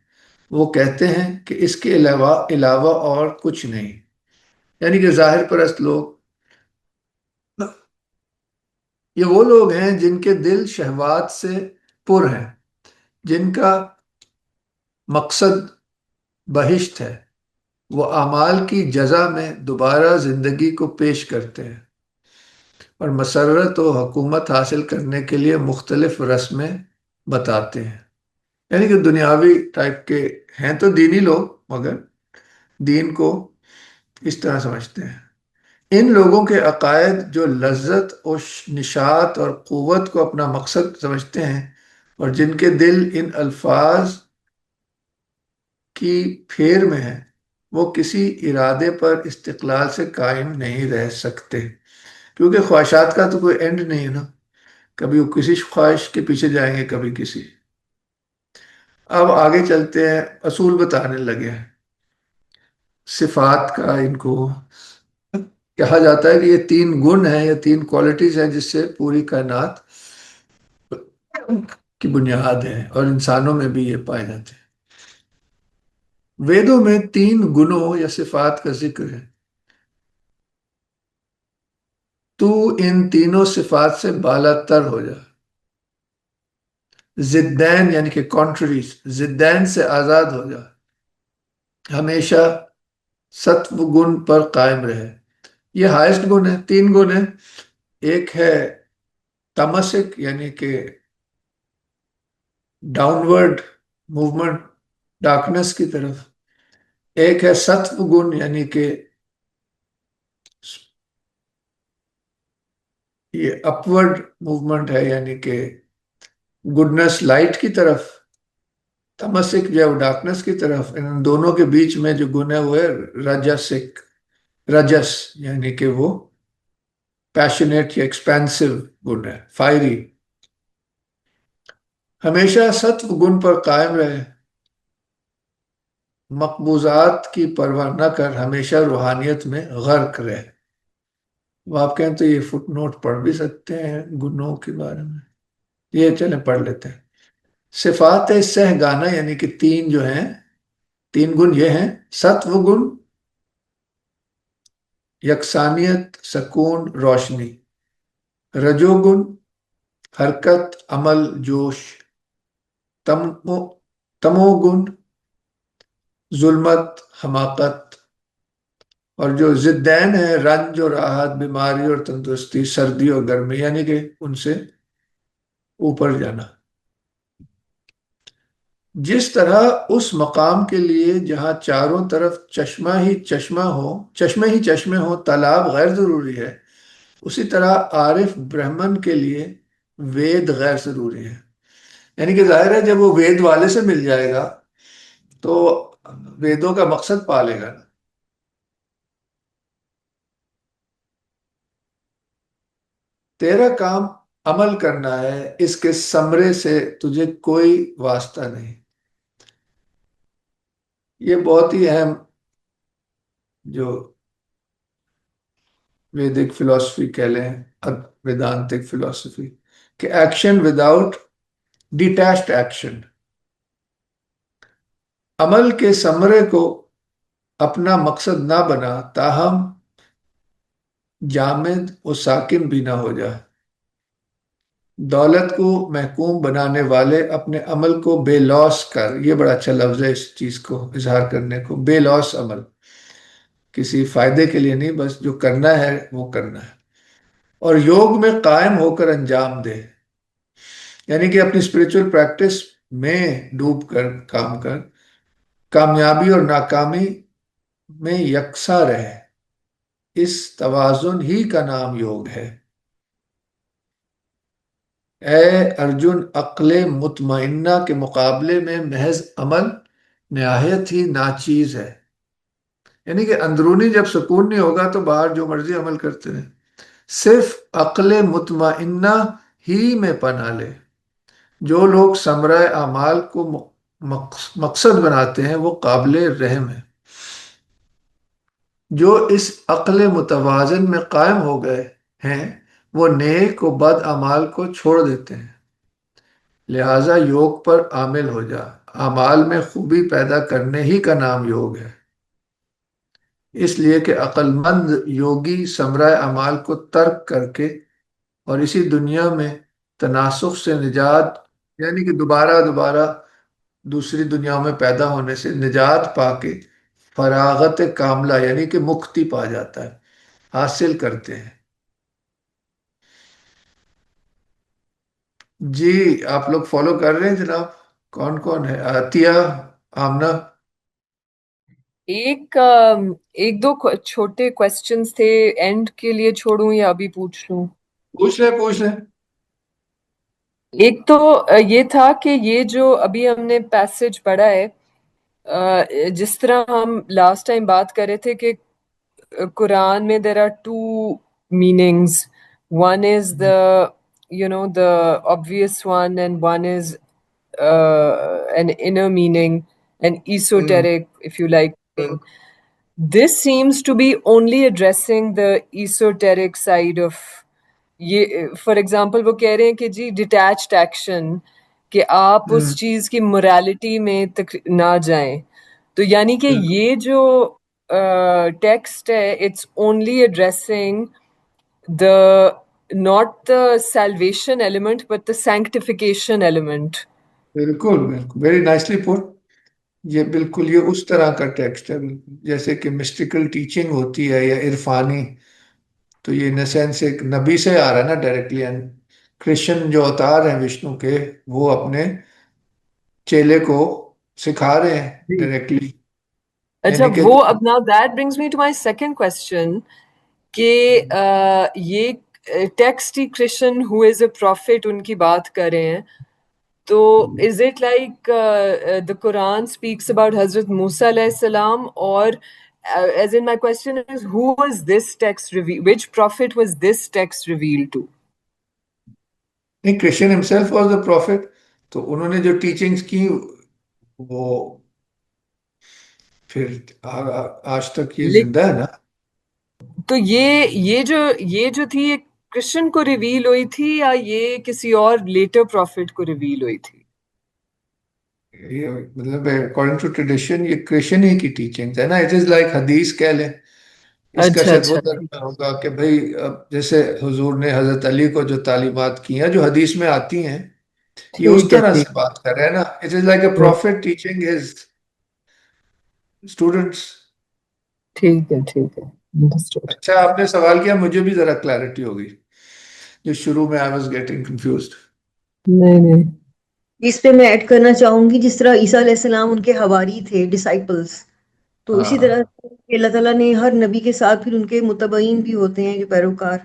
وہ کہتے ہیں کہ اس کے علاوہ اور کچھ نہیں، یعنی کہ ظاہر پرست لوگ، یہ وہ لوگ ہیں جن کے دل شہوات سے پر ہیں، جن کا مقصد بہشت ہے۔ وہ اعمال کی جزا میں دوبارہ زندگی کو پیش کرتے ہیں اور مسرت و حکومت حاصل کرنے کے لیے مختلف رسمیں بتاتے ہیں۔ یعنی کہ دنیاوی ٹائپ کے ہیں تو دینی لوگ، مگر دین کو اس طرح سمجھتے ہیں۔ ان لوگوں کے عقائد جو لذت و نشاط اور قوت کو اپنا مقصد سمجھتے ہیں اور جن کے دل ان الفاظ کی پھیر میں ہیں، وہ کسی ارادے پر استقلال سے قائم نہیں رہ سکتے، کیونکہ خواہشات کا تو کوئی اینڈ نہیں ہے نا، کبھی وہ کسی خواہش کے پیچھے جائیں گے، کبھی کسی۔ اب آگے چلتے ہیں، اصول بتانے لگے ہیں صفات کا۔ ان کو کہا جاتا ہے کہ یہ 3 گن ہیں یا 3 کوالٹیز ہیں جس سے پوری کائنات کی بنیاد ہے، اور انسانوں میں بھی یہ پائے جاتے ہیں۔ ویدوں میں 3 گنوں یا صفات کا ذکر ہے۔ تو ان تینوں صفات سے بالا تر ہو جا، ضدین یعنی کہ کانٹریز، ضدین سے آزاد ہو جا، ہمیشہ ستو گن پر قائم رہے۔ یہ ہائیسٹ گن ہے، 3 گن ہیں۔ ایک ہے تمسک یعنی کہ ڈاؤنورڈ موومنٹ ڈارکنس کی طرف، ایک ہے ستو گن یعنی کہ یہ اپورڈ موومنٹ ہے، یعنی کہ گڈنس لائٹ کی طرف، تمسک جو ہے ڈارکنس کی طرف۔ ان دونوں کے بیچ میں جو گن ہے وہ ہے رجسک، رجس یعنی کہ وہ پیشنیٹ یا ایکسپینسو گن ہے، فائری۔ ہمیشہ ستو گن پر قائم رہے، مقبوضات کی پرواہ نہ کر، ہمیشہ روحانیت میں غرق رہے۔ وہ آپ کہیں تو یہ فٹ نوٹ پڑھ بھی سکتے ہیں گنوں کے بارے میں، یہ چلیں پڑھ لیتے ہیں۔ صفات سہ گانا یعنی کہ 3 جو ہیں، 3 گن یہ ہیں: ستو گن یکسانیت، سکون، روشنی; رجو گن حرکت، عمل، جوش; تمو گن ظلمت، حماقت۔ اور جو ضدین ہیں، رنج اور راحت، بیماری اور تندرستی، سردی اور گرمی، یعنی کہ ان سے اوپر جانا۔ جس طرح اس مقام کے لیے جہاں چاروں طرف چشمے ہی چشمے ہوں، تالاب غیر ضروری ہے، اسی طرح عارف برہمن کے لیے وید غیر ضروری ہے. یعنی کہ ظاہر ہے جب وہ وید والے سے مل جائے گا تو ویدوں کا مقصد پالے گا نا. تیرا کام عمل کرنا ہے، اس کے ثمرے سے تجھے کوئی واسطہ نہیں. یہ بہت ہی اہم جو ویدک فلسفی کہہ لیں، ویدانتک فلسفی، کہ ایکشن وداؤٹ ڈیٹیچڈ ایکشن. عمل کے ثمرے کو اپنا مقصد نہ بنا تاہم جامد و ساکن بھی نہ ہو جائے. دولت کو محکوم بنانے والے اپنے عمل کو بے لوث کر، یہ بڑا اچھا لفظ ہے اس چیز کو اظہار کرنے کو، بے لوث عمل، کسی فائدے کے لیے نہیں، بس جو کرنا ہے وہ کرنا ہے. اور یوگ میں قائم ہو کر انجام دے، یعنی کہ اپنی اسپریچول پریکٹس میں ڈوب کر کام کر، کامیابی اور ناکامی میں یکساں رہے. اس توازن ہی کا نام یوگ ہے. اے ارجن، عقل مطمئنہ کے مقابلے میں محض عمل نہایت ہی ناچیز ہے. یعنی کہ اندرونی جب سکون نہیں ہوگا تو باہر جو مرضی عمل کرتے ہیں. صرف عقل مطمئنہ ہی میں پناہ لے. جو لوگ ثمرہ اعمال کو مقصد بناتے ہیں وہ قابل رحم ہیں. جو اس عقل متوازن میں قائم ہو گئے ہیں وہ نیک و بد اعمال کو چھوڑ دیتے ہیں. لہذا یوگ پر عامل ہو جا. اعمال میں خوبی پیدا کرنے ہی کا نام یوگ ہے. اس لیے کہ عقل مند یوگی ثمرہ اعمال کو ترک کر کے اور اسی دنیا میں تناسخ سے نجات، یعنی کہ دوبارہ دوبارہ دوسری دنیاوں میں پیدا ہونے سے نجات پا کے فراغت کاملہ یعنی کہ مکتی پا جاتا ہے، حاصل کرتے ہیں. جی آپ لوگ فالو کر رہے ہیں جناب؟ کون کون ہے؟ عطیہ، آمنہ؟ ایک دو چھوٹے کوسچنز تھے، اینڈ کے لیے چھوڑوں یا ابھی پوچھ لوں؟ پوچھ لیں پوچھ لیں. ایک تو یہ تھا کہ یہ جو ابھی ہم نے پیسج پڑھا ہے، جس طرح ہم لاسٹ ٹائم بات کر رہے تھے کہ قرآن میں there are two meanings. One is the obvious one, and one is an inner meaning, an esoteric, if you like. This seems to be only addressing the esoteric side of یہ. For example وہ کہہ رہے ہیں کہ جی detached action, کہ آپ اس چیز کی morality میں نہ جائیں. تو یعنی کہ یہ جو ٹیکسٹ ہے it's only addressing the not the salvation element but the sanctification element. بالکل بالکل، ویری نائسلی پٹ. یہ بالکل یہ اس طرح کا ٹیکسٹ ہے، بالکل جیسے کہ مسٹیکل ٹیچنگ ہوتی ہے یا عرفانی. تو یہ ان سینس ایک نبی سے آ رہا ہے نا ڈائریکٹلی. کرشن جو اوتار ہیں وشنو کے، وہ اپنے چیلے کو سکھا رہے ہیں ڈائریکٹلی. اچھا یعنی کہ وہ اب now that brings me to my second question کہ یہ ٹیکسٹ ہی Krishna who is a prophet ان کی بات کر رہے ہیں. تو is it like the Quran speaks about Hazrat Musa علیہ السلام, or as in my question is who was this text revealed, which prophet was this text revealed to? نہیں، Krishna himself was a prophet. تو انہوں نے جو teachings کی وہ پھر آج تک یہ زندہ ہے نا. تو یہ جو تھی یہ کرشن کو ریویل ہوئی تھی یا یہ کسی اور لیٹر پروفٹ کو ریویل ہوئی تھی؟ یہ مطلب اکارڈنگ ٹو ٹریڈیشن یہ کرشن ہی کی ٹیچنگ ہے نا. اٹ از لائک حدیث کہہ لیں. اس کا اچھا شاید وہ اچھا ترجمہ ہوگا کہ بھئی اب جیسے حضور نے حضرت علی کو جو تعلیمات کی ہیں جو حدیث میں آتی ہیں، یہ اس ٹھیک ہے طرح ٹھیک سے بات کر رہے ہیں نا. It is like a prophet teaching his students. ٹھیک ہے ٹھیک ہے understood. اچھا آپ نے سوال کیا، مجھے بھی ذرا کلیئرٹی ہوگی جو شروع میں آئی واز گیٹنگ کنفیوزڈ. نہیں نہیں اس پہ میں ایڈ کرنا چاہوں گی جس طرح عیسیٰ علیہ السلام ان کے حواری تھے، ڈسائپلز، تو اسی ہاں طرح اللہ تعالیٰ نے ہر نبی کے ساتھ پھر ان کے متبعین بھی ہوتے ہیں جو پیروکار،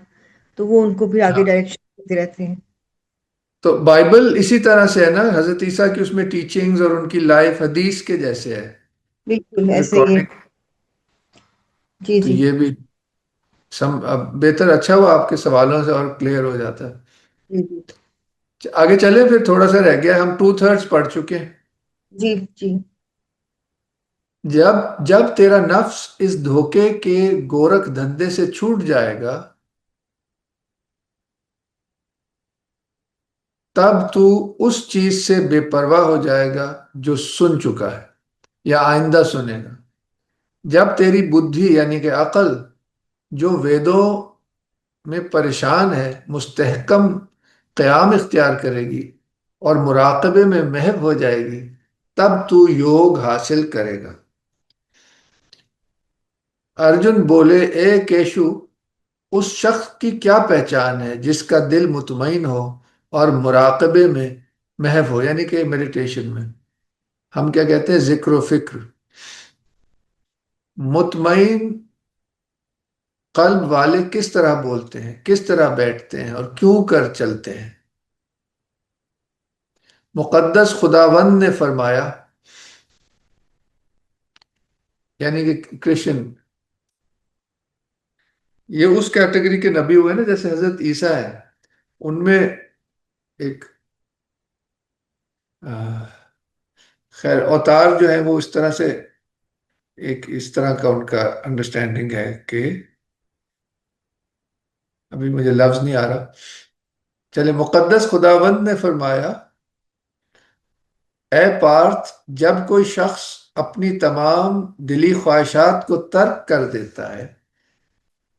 تو وہ ان کو پھر آگے ہاں ڈائریکشن دیتے رہتے ہیں. تو بائبل اسی طرح سے ہے نا، حضرت عیسیٰ کی اس میں ٹیچنگز اور ان کی لائف حدیث کے جیسے ہے، بالکل ایسے ہی ہے. ریکارڈنگ. جی تو جی. یہ بھی اب بہتر، اچھا ہوا آپ کے سوالوں سے اور کلیئر ہو جاتا ہے. جی جی. آگے چلیں، پھر تھوڑا سا رہ گیا، ہم 2/3 پڑھ چکے ہیں. جی جی. جب جب تیرا نفس اس دھوکے کے گورکھ دھندے سے چھوٹ جائے گا، تب تو اس چیز سے بے پرواہ ہو جائے گا جو سن چکا ہے یا آئندہ سنے گا. جب تیری بدھی یعنی کہ عقل، جو ویدوں میں پریشان ہے، مستحکم قیام اختیار کرے گی اور مراقبے میں محو ہو جائے گی، تب تو یوگ حاصل کرے گا. ارجن بولے، اے کیشو، اس شخص کی کیا پہچان ہے جس کا دل مطمئن ہو اور مراقبے میں محو ہو، یعنی کہ میڈیٹیشن میں. ہم کیا کہتے ہیں؟ ذکر و فکر. مطمئن قلب والے کس طرح بولتے ہیں، کس طرح بیٹھتے ہیں اور کیوں کر چلتے ہیں؟ مقدس خداوند نے فرمایا، یعنی کہ کرسچن، یہ اس کیٹیگری کے نبی ہوئے نا جیسے حضرت عیسیٰ ہے. ان میں ایک خیر اوتار جو ہے وہ اس طرح سے، ایک اس طرح کا ان کا انڈرسٹینڈنگ ہے کہ ابھی مجھے لفظ نہیں آ رہا. چلے، مقدس خداوند نے فرمایا، اے پارتھ، جب کوئی شخص اپنی تمام دلی خواہشات کو ترک کر دیتا ہے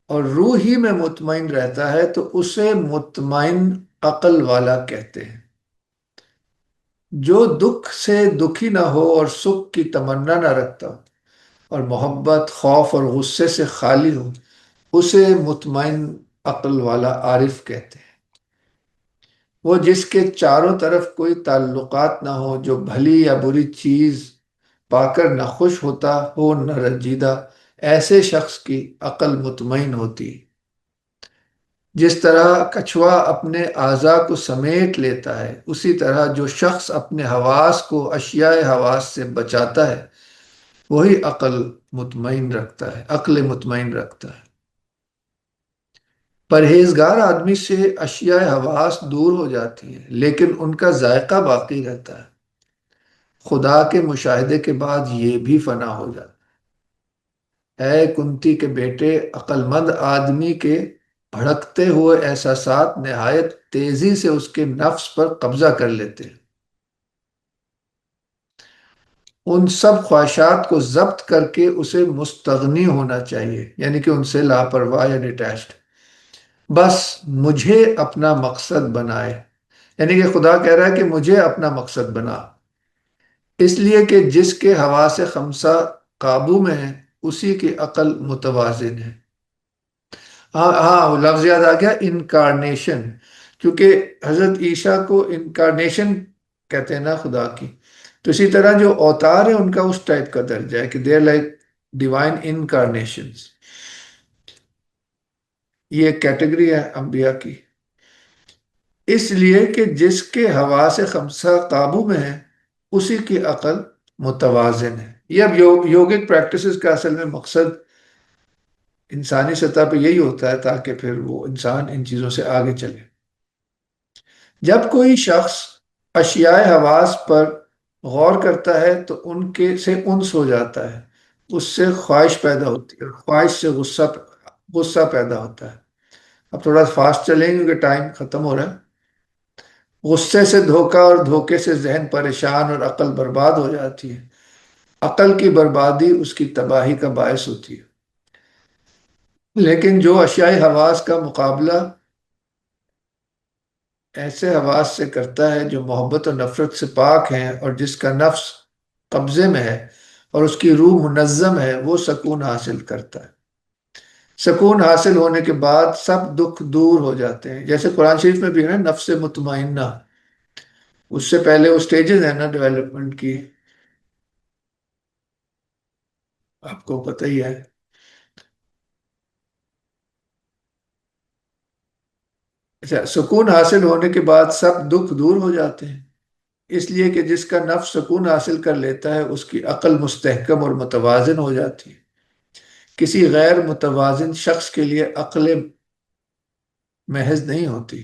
اور روح ہی میں مطمئن رہتا ہے تو اسے مطمئن عقل والا کہتے ہیں. جو دکھ سے دکھی نہ ہو اور سکھ کی تمنا نہ رکھتا ہو اور محبت، خوف اور غصے سے خالی ہو، اسے مطمئن عقل والا عارف کہتے ہیں. وہ جس کے چاروں طرف کوئی تعلقات نہ ہو، جو بھلی یا بری چیز پا کر نہ خوش ہوتا ہو نہ رنجیدہ، ایسے شخص کی عقل مطمئن ہوتی. جس طرح کچھوا اپنے اعضاء کو سمیٹ لیتا ہے، اسی طرح جو شخص اپنے حواس کو اشیاء حواس سے بچاتا ہے وہی عقل مطمئن رکھتا ہے. پرہیزگار آدمی سے اشیاء حواس دور ہو جاتی ہیں لیکن ان کا ذائقہ باقی رہتا ہے. خدا کے مشاہدے کے بعد یہ بھی فنا ہو جاتا ہے. اے کنتی کے بیٹے، عقل مند آدمی کے بھڑکتے ہوئے احساسات نہایت تیزی سے اس کے نفس پر قبضہ کر لیتے ہیں. ان سب خواہشات کو ضبط کر کے اسے مستغنی ہونا چاہیے، یعنی کہ ان سے لاپرواہ یا ڈیٹیچڈ. بس مجھے اپنا مقصد بنائے، یعنی کہ خدا کہہ رہا ہے کہ مجھے اپنا مقصد بنا. اس لیے کہ جس کے حواس خمسہ قابو میں ہے اسی کی عقل متوازن ہے. ہاں ہاں، وہ لفظ یاد آ گیا، انکارنیشن. کیونکہ حضرت عیسیٰ کو انکارنیشن کہتے ہیں نا خدا کی، تو اسی طرح جو اوتار ہیں ان کا اس ٹائپ کا درجہ ہے کہ دیر لائک ڈیوائن انکارنیشنز. یہ ایک کیٹیگری ہے انبیاء کی. اس لیے کہ جس کے حواس خمسہ قابو میں ہے اسی کی عقل متوازن ہے. یہ اب یوگک پریکٹسز کا اصل میں مقصد انسانی سطح پہ یہی ہوتا ہے تاکہ پھر وہ انسان ان چیزوں سے آگے چلے. جب کوئی شخص اشیاء حواس پر غور کرتا ہے تو ان کے سے انس ہو جاتا ہے، اس سے خواہش پیدا ہوتی ہے اور خواہش سے غصہ پیدا ہوتا ہے. اب تھوڑا فاسٹ چلیں کیونکہ ٹائم ختم ہو رہا ہے. غصے سے دھوکہ اور دھوکے سے ذہن پریشان اور عقل برباد ہو جاتی ہے. عقل کی بربادی اس کی تباہی کا باعث ہوتی ہے. لیکن جو اشیاء حواس کا مقابلہ ایسے حواس سے کرتا ہے جو محبت اور نفرت سے پاک ہیں اور جس کا نفس قبضے میں ہے اور اس کی روح منظم ہے، وہ سکون حاصل کرتا ہے. سکون حاصل ہونے کے بعد سب دکھ دور ہو جاتے ہیں. جیسے قرآن شریف میں بھی ہے نا، نفس مطمئنہ. اس سے پہلے وہ سٹیجز ہیں نا ڈیولپمنٹ کی، آپ کو پتہ ہی ہے. اچھا، سکون حاصل ہونے کے بعد سب دکھ دور ہو جاتے ہیں، اس لیے کہ جس کا نفس سکون حاصل کر لیتا ہے اس کی عقل مستحکم اور متوازن ہو جاتی ہے۔ کسی غیر متوازن شخص کے لیے عقل محض نہیں ہوتی،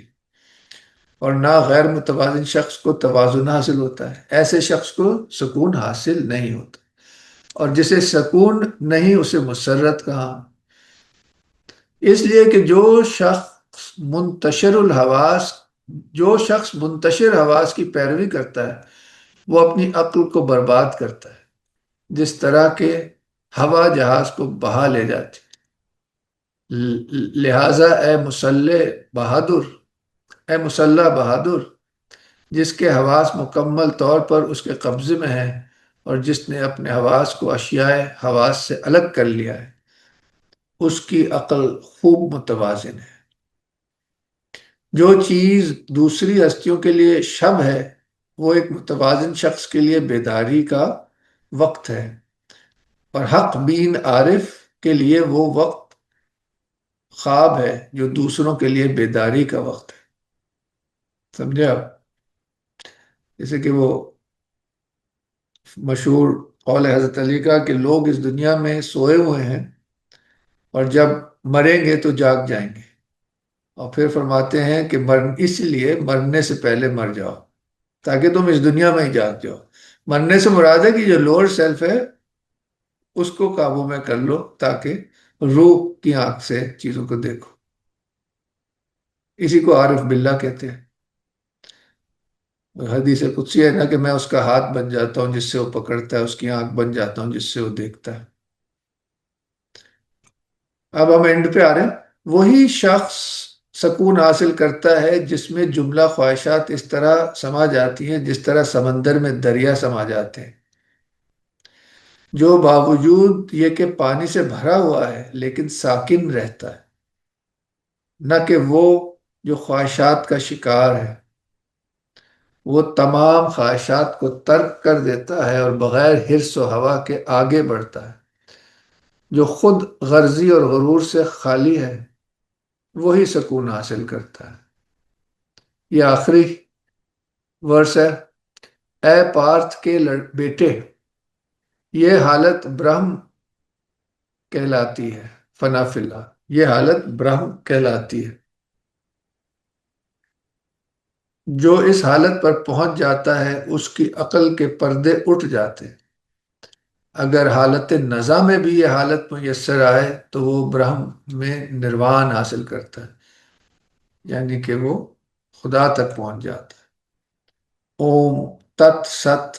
اور نہ غیر متوازن شخص کو توازن حاصل ہوتا ہے، ایسے شخص کو سکون حاصل نہیں ہوتا، اور جسے سکون نہیں اسے مسرت کہاں۔ اس لیے کہ منتشر الحواس جو شخص منتشر حواس کی پیروی کرتا ہے وہ اپنی عقل کو برباد کرتا ہے، جس طرح کہ ہوا جہاز کو بہا لے جاتی۔ لہذا اے مسلح بہادر، جس کے حواس مکمل طور پر اس کے قبضے میں ہیں اور جس نے اپنے حواس کو اشیاء حواس سے الگ کر لیا ہے، اس کی عقل خوب متوازن ہے۔ جو چیز دوسری ہستیوں کے لیے شب ہے وہ ایک متوازن شخص کے لیے بیداری کا وقت ہے، اور حق بین عارف کے لیے وہ وقت خواب ہے جو دوسروں کے لیے بیداری کا وقت ہے۔ سمجھے آپ؟ جیسے کہ وہ مشہور قول حضرت علی کا کہ لوگ اس دنیا میں سوئے ہوئے ہیں اور جب مریں گے تو جاگ جائیں گے، اور پھر فرماتے ہیں کہ اس لیے مرنے سے پہلے مر جاؤ تاکہ تم اس دنیا میں ہی جاگ جاؤ۔ مرنے سے مراد ہے کہ جو لوور سیلف ہے اس کو قابو میں کر لو تاکہ روح کی آنکھ سے چیزوں کو دیکھو۔ اسی کو عارف باللہ کہتے ہیں۔ حدیث قدسی ہے نا کہ میں اس کا ہاتھ بن جاتا ہوں جس سے وہ پکڑتا ہے، اس کی آنکھ بن جاتا ہوں جس سے وہ دیکھتا ہے۔ اب ہم اینڈ پہ آ رہے ہیں۔ وہی شخص سکون حاصل کرتا ہے جس میں جملہ خواہشات اس طرح سما جاتی ہیں جس طرح سمندر میں دریا سما جاتے ہیں، جو باوجود یہ کہ پانی سے بھرا ہوا ہے لیکن ساکن رہتا ہے، نہ کہ وہ جو خواہشات کا شکار ہے۔ وہ تمام خواہشات کو ترک کر دیتا ہے اور بغیر حرص و ہوا کے آگے بڑھتا ہے۔ جو خود غرضی اور غرور سے خالی ہے وہی سکون حاصل کرتا ہے۔ یہ آخری ورس ہے۔ اے پارتھ کے بیٹے، یہ حالت برہم کہلاتی ہے، فنا فی اللہ، یہ حالت برہم کہلاتی ہے۔ جو اس حالت پر پہنچ جاتا ہے اس کی عقل کے پردے اٹھ جاتے ہیں۔ اگر حالت نزا میں بھی یہ حالت میسر آئے تو وہ برہم میں نروان حاصل کرتا ہے، یعنی کہ وہ خدا تک پہنچ جاتا ہے۔ اوم تت ست۔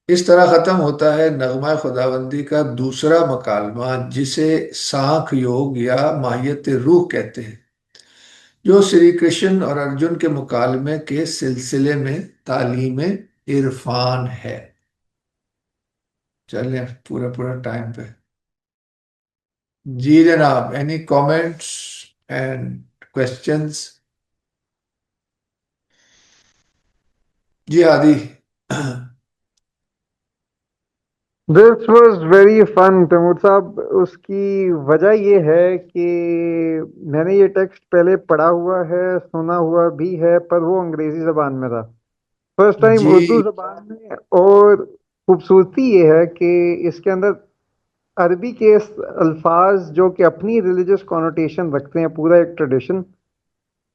اس طرح ختم ہوتا ہے نغمہ خداوندی کا دوسرا مکالمہ، جسے سانکھ یوگ یا ماہیت روح کہتے ہیں، جو سری کرشن اور ارجن کے مکالمے کے سلسلے میں تعلیم عرفان ہے۔ چلیں پورا پورا ٹائم پہ۔ جی جناب، اینی کامنٹس اینڈ کوشچنس؟ جی Hadi. This was very fun Taimur Sahib. اس کی وجہ یہ ہے کہ میں نے یہ ٹیکسٹ پہلے پڑھا ہوا ہے، سنا ہوا بھی ہے، پر وہ انگریزی زبان میں تھا، فرسٹ ٹائم اردو جی زبان میں۔ اور خوبصورتی یہ ہے کہ اس کے اندر عربی کے الفاظ جو کہ اپنی ریلیجس کونوٹیشن رکھتے ہیں، پورا ایک ٹریڈیشن،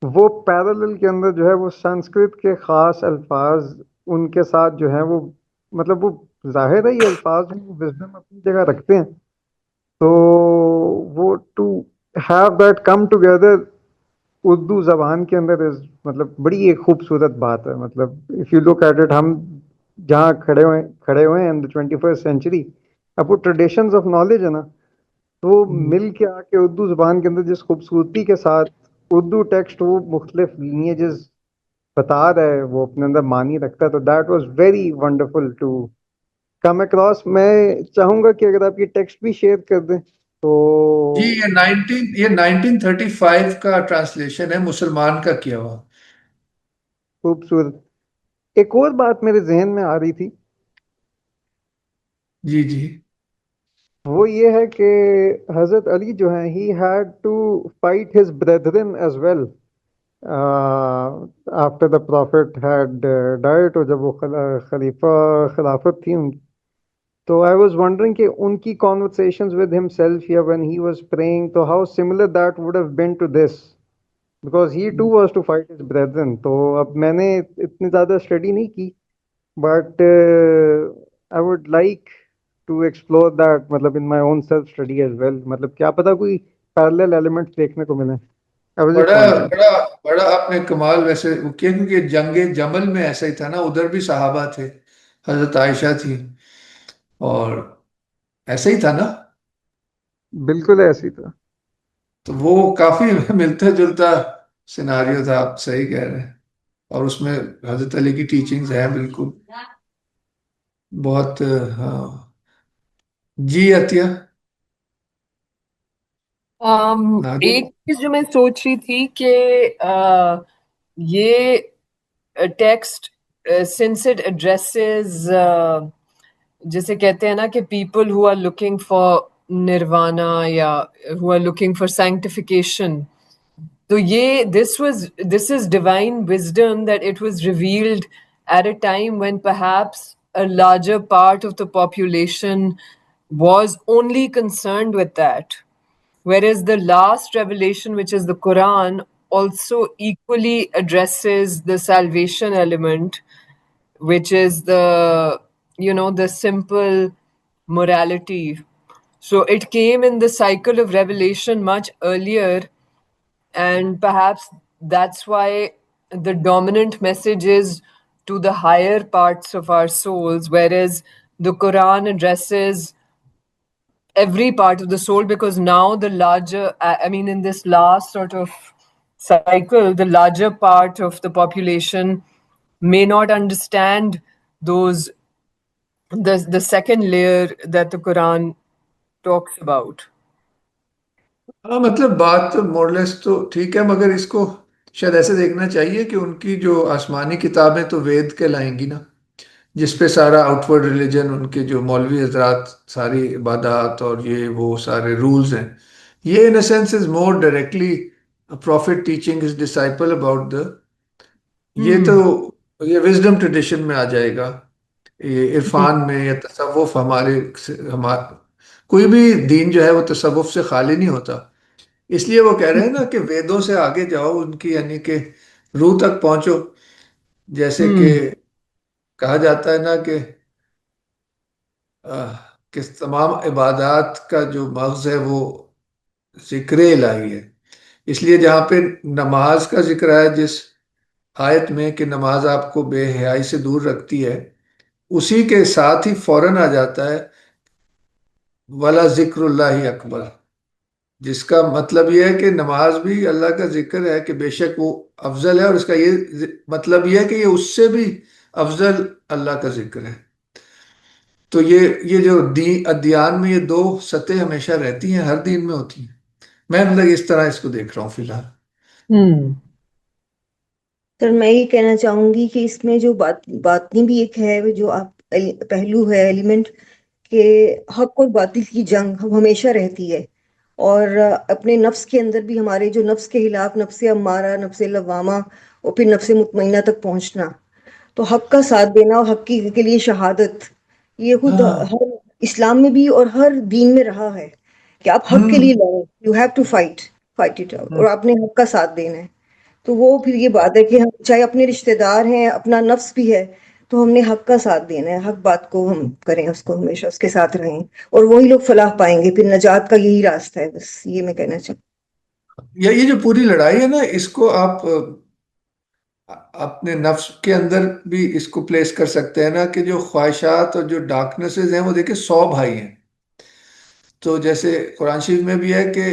وہ پیرالل کے اندر جو ہے وہ سنسکرت کے خاص الفاظ ان کے ساتھ جو ہیں وہ، مطلب وہ ظاہر ہے یہ الفاظ ہیں، وہ وزڈم اپنی جگہ رکھتے ہیں، تو وہ to have that come together Urdu زبان کے اندر مطلب بڑی ایک خوبصورت بات ہے۔ مطلب if you look at it, ہم جہاں کھڑے ہوئے ہیں ان دا 21st سینچری، اب وہ ٹریڈیشنز آف نالج ہے نا، تو وہ مل کے آ کے اردو زبان کے اندر جس خوبصورتی کے ساتھ اردو ٹیکسٹ وہ مختلف لینیجز بتا رہا ہے، وہ اپنے اندر معنی رکھتا ہے، تو that was very wonderful to come across. میں چاہوں گا کہ اگر آپ یہ ٹیکسٹ بھی شیئر کر دیں تو جی، یہ 1935 کا ٹرانسلیشن ہے، مسلمان کا کیا ہوا۔ خوبصورت۔ ایک اور بات میرے ذہن میں آ رہی تھی، جی جی وہ یہ ہے کہ حضرت علی جو ہیں he had to fight his brethren as well after the prophet had died, اور جب وہ خلافت تھی ان کی. تو آئی واز ونڈرنگ کہ ان کی conversations with himself یا when he was praying، تو how similar that would have been to this because he too was to fight his brethren. تو اب میں نے اتنی زیادہ اسٹڈی نہیں کی، but I would like to explore that, مطلب in my own self study as well, مطلب کیا پتا کوئی پیرلل ایلیمنٹس دیکھنے کو ملیں. I was just بڑا wondering. بڑا بڑا آپ نے کمال ویسے کیا، کیونکہ جنگ جمل میں ایسا ہی تھا نا، ادھر بھی صحابہ تھے، حضرت عائشہ تھی، اور ایسا ہی تھا نا. بالکل ایسی تھا. تو وہ کافی ملتا جلتا سیناریو تھا، آپ صحیح کہہ رہے ہیں. اور اس میں حضرت علی کی ٹیچنگز ہیں بالکل بہت. ہاں جی عطیہ نادر. ایک چیز جو میں سوچ رہی تھی کہ یہ ٹیکسٹ since it addresses جسے کہتے ہیں نا کہ people who are looking for nirvana یا who are looking for sanctification، تو یہ this is divine wisdom that it was revealed at a time when perhaps a larger part of the population was only concerned with that. Whereas the last revelation, which is the Quran, also equally addresses the salvation element, which is the simple morality. So it came in the cycle of revelation much earlier, and perhaps that's why the dominant message is to the higher parts of our souls, whereas the Quran addresses every part of the soul, because now the larger, I mean, in this last sort of cycle, the larger part of the population may not understand those, the second layer that the Quran talks about. ہاں مطلب بات تو مورلیس تو ٹھیک ہے، مگر اس کو شاید ایسے دیکھنا چاہیے کہ ان کی جو آسمانی کتابیں تو وید کہلائیں گی نا، جس پہ سارا آؤٹ ورڈ ریلیجن، ان کے جو مولوی حضرات ساری عبادات اور یہ وہ سارے رولز ہیں، یہ in a sense is more directly prophet teaching his disciple about the. یہ تو یہ وزڈم ٹریڈیشن میں آ جائے گا، یہ عرفان میں یا تصوف. کوئی بھی دین جو ہے وہ تصوف سے خالی نہیں ہوتا. اس لیے وہ کہہ رہے ہیں نا کہ ویدوں سے آگے جاؤ، ان کی یعنی کہ روح تک پہنچو. جیسے کہ کہا جاتا ہے نا کہ تمام عبادات کا جو مغز ہے وہ ذکر الہی ہے. اس لیے جہاں پہ نماز کا ذکر ہے جس آیت میں کہ نماز آپ کو بے حیائی سے دور رکھتی ہے، اسی کے ساتھ ہی فوراً آ جاتا ہے وَلَا ذِكْرُ اللَّهِ اکبر، جس کا مطلب یہ ہے کہ نماز بھی اللہ کا ذکر ہے، کہ بے شک وہ افضل ہے، اور اس کا یہ مطلب یہ ہے کہ یہ اس سے بھی افضل اللہ کا ذکر ہے. تو یہ جو ادیان میں یہ دو سطح ہمیشہ رہتی ہیں، ہر دین میں ہوتی ہیں. میں مطلب اس طرح اس کو دیکھ رہا ہوں فی الحال. سر میں یہ کہنا چاہوں گی کہ اس میں جو باطنی بھی ایک ہے، جو آپ پہلو ہے ایلیمنٹ، کہ حق اور باطل کی جنگ ہمیشہ رہتی ہے، اور اپنے نفس کے اندر بھی ہمارے جو نفس کے خلاف نفس امارہ، نفس لوامہ، اور پھر نفس مطمئنہ تک پہنچنا، تو حق کا ساتھ دینا اور حق کے لیے شہادت، یہ خود ہر اسلام میں بھی اور ہر دین میں رہا ہے کہ آپ حق کے لیے لڑیں، you have to fight it out, اور آپ نے حق کا ساتھ دینا ہے. تو وہ پھر یہ بات ہے کہ ہم چاہے اپنے رشتہ دار ہیں، اپنا نفس بھی ہے، تو ہم نے حق کا ساتھ دینا ہے، حق بات کو ہم کریں، اس کو ہمیشہ اس کے ساتھ رہیں، اور وہی لوگ فلاح پائیں گے. پھر نجات کا یہی راستہ ہے، بس یہ میں کہنا چاہوں. یہ جو پوری لڑائی ہے نا، اس کو آپ اپنے نفس کے اندر بھی اس کو پلیس کر سکتے ہیں نا، کہ جو خواہشات اور جو ڈارکنسز ہیں وہ دیکھیں 100 بھائی ہیں. تو جیسے قرآن شریف میں بھی ہے کہ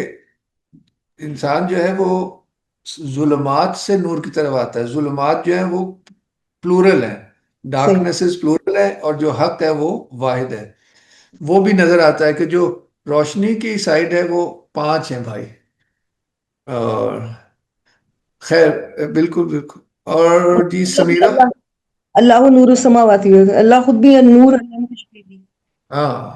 انسان جو ہے وہ ظلمات سے نور کی طرف آتا ہے. ظلمات جو ہیں وہ پلورل ہیں، صحیح. ڈارکنسز پلورل ہے، اور جو حق ہے وہ واحد ہے. وہ بھی نظر آتا ہے کہ جو روشنی کی سائڈ ہے وہ 5 ہیں بھائی. اور خیر بالکل بالکل. اور جی سمیرہ. اللہ نور السماوات، اللہ خود بھی نور، اللہ ہاں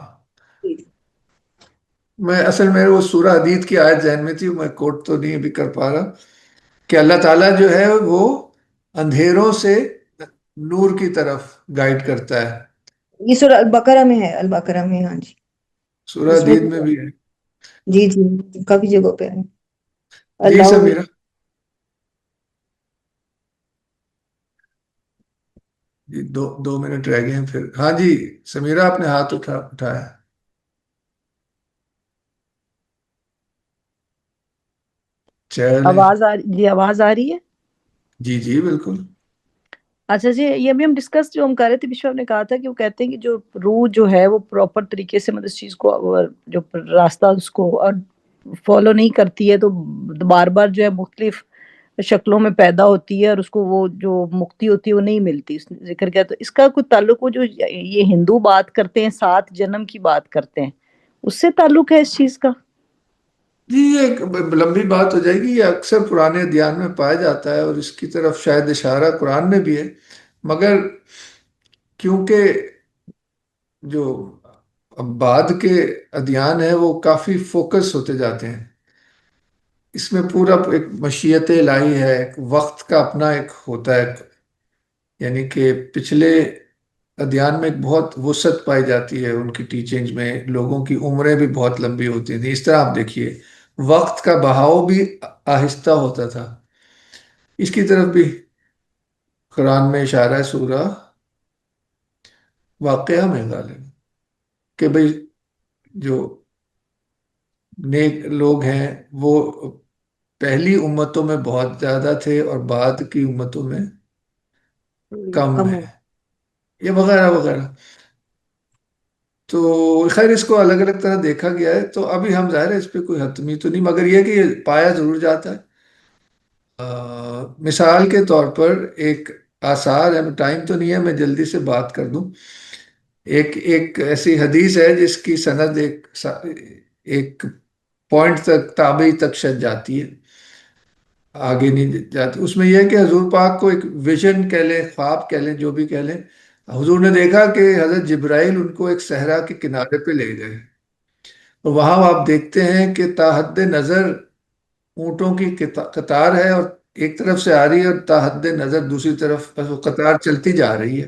میں اصل میں وہ سورہ حدید کی آیت ذہن میں تھی، میں کوٹ تو نہیں ابھی کر پا رہا، کہ اللہ تعالیٰ جو ہے وہ اندھیروں سے نور کی طرف گائیڈ کرتا ہے۔ یہ سورہ البقرہ میں ہے، البقرہ میں، ہاں جی، سورہ اس میں حدید بھی میں ہے۔ بھی ہے۔ جی جی، کافی جگہوں پہ ہے، جی اللہ سمیرہ، جی دو منٹ رہ گئے ہیں پھر، ہاں جی سمیرہ آپ نے ہاتھ اٹھایا، چلے، آواز جی آواز آ رہی ہے؟ جی جی بالکل۔ اچھا جی، یہ ابھی ہم ڈسکس جو ہم کر رہے تھے، بشو نے کہا تھا کہ وہ کہتے ہیں کہ جو روح جو ہے وہ پراپر طریقے سے مطلب اس چیز کو جو راستہ اس کو اور فالو نہیں کرتی ہے، تو بار بار جو ہے مختلف شکلوں میں پیدا ہوتی ہے، اور اس کو وہ جو مکتی ہوتی ہے وہ نہیں ملتی، اس نے ذکر کیا۔ تو اس کا کوئی تعلق، وہ جو یہ ہندو بات کرتے ہیں 7 جنم کی بات کرتے ہیں، اس سے تعلق ہے اس چیز کا؟ جی یہ ایک لمبی بات ہو جائے گی، یہ اکثر پرانے ادیان میں پایا جاتا ہے اور اس کی طرف شاید اشارہ قرآن میں بھی ہے، مگر کیونکہ جو اب بعد کے ادیان ہیں وہ کافی فوکس ہوتے جاتے ہیں، اس میں پورا ایک مشیت الہی ہے، ایک وقت کا اپنا ایک ہوتا ہے، یعنی کہ پچھلے ادیان میں ایک بہت وسعت پائی جاتی ہے ان کی ٹیچنگز میں، لوگوں کی عمریں بھی بہت لمبی ہوتی تھیں، اس طرح آپ دیکھیے وقت کا بہاؤ بھی آہستہ ہوتا تھا، اس کی طرف بھی قرآن میں اشارہ ہے سورہ واقعہ میں غالب، کہ بھئی جو نیک لوگ ہیں وہ پہلی امتوں میں بہت زیادہ تھے اور بعد کی امتوں میں کم کم ہے، ہو۔ یہ وغیرہ وغیرہ۔ تو خیر اس کو الگ الگ طرح دیکھا گیا ہے، تو ابھی ہم ظاہر ہے اس پہ کوئی حتمی تو نہیں، مگر یہ کہ یہ پایا ضرور جاتا ہے۔ مثال کے طور پر ایک آثار ہے، ٹائم تو نہیں ہے میں جلدی سے بات کر دوں، ایک ایسی حدیث ہے جس کی سند ایک پوائنٹ تک تابعی تک شد جاتی ہے، آگے نہیں جاتی، اس میں یہ ہے کہ حضور پاک کو ایک ویژن کہہ لیں، خواب کہہ لیں، جو بھی کہہ لیں، حضور نے دیکھا کہ حضرت جبرائیل ان کو ایک صحرا کے کنارے پہ لے گئے، اور وہاں آپ دیکھتے ہیں کہ تا حد نظر اونٹوں کی قطار ہے، اور ایک طرف سے آ رہی ہے اور تا حد نظر دوسری طرف، بس وہ قطار چلتی جا رہی ہے،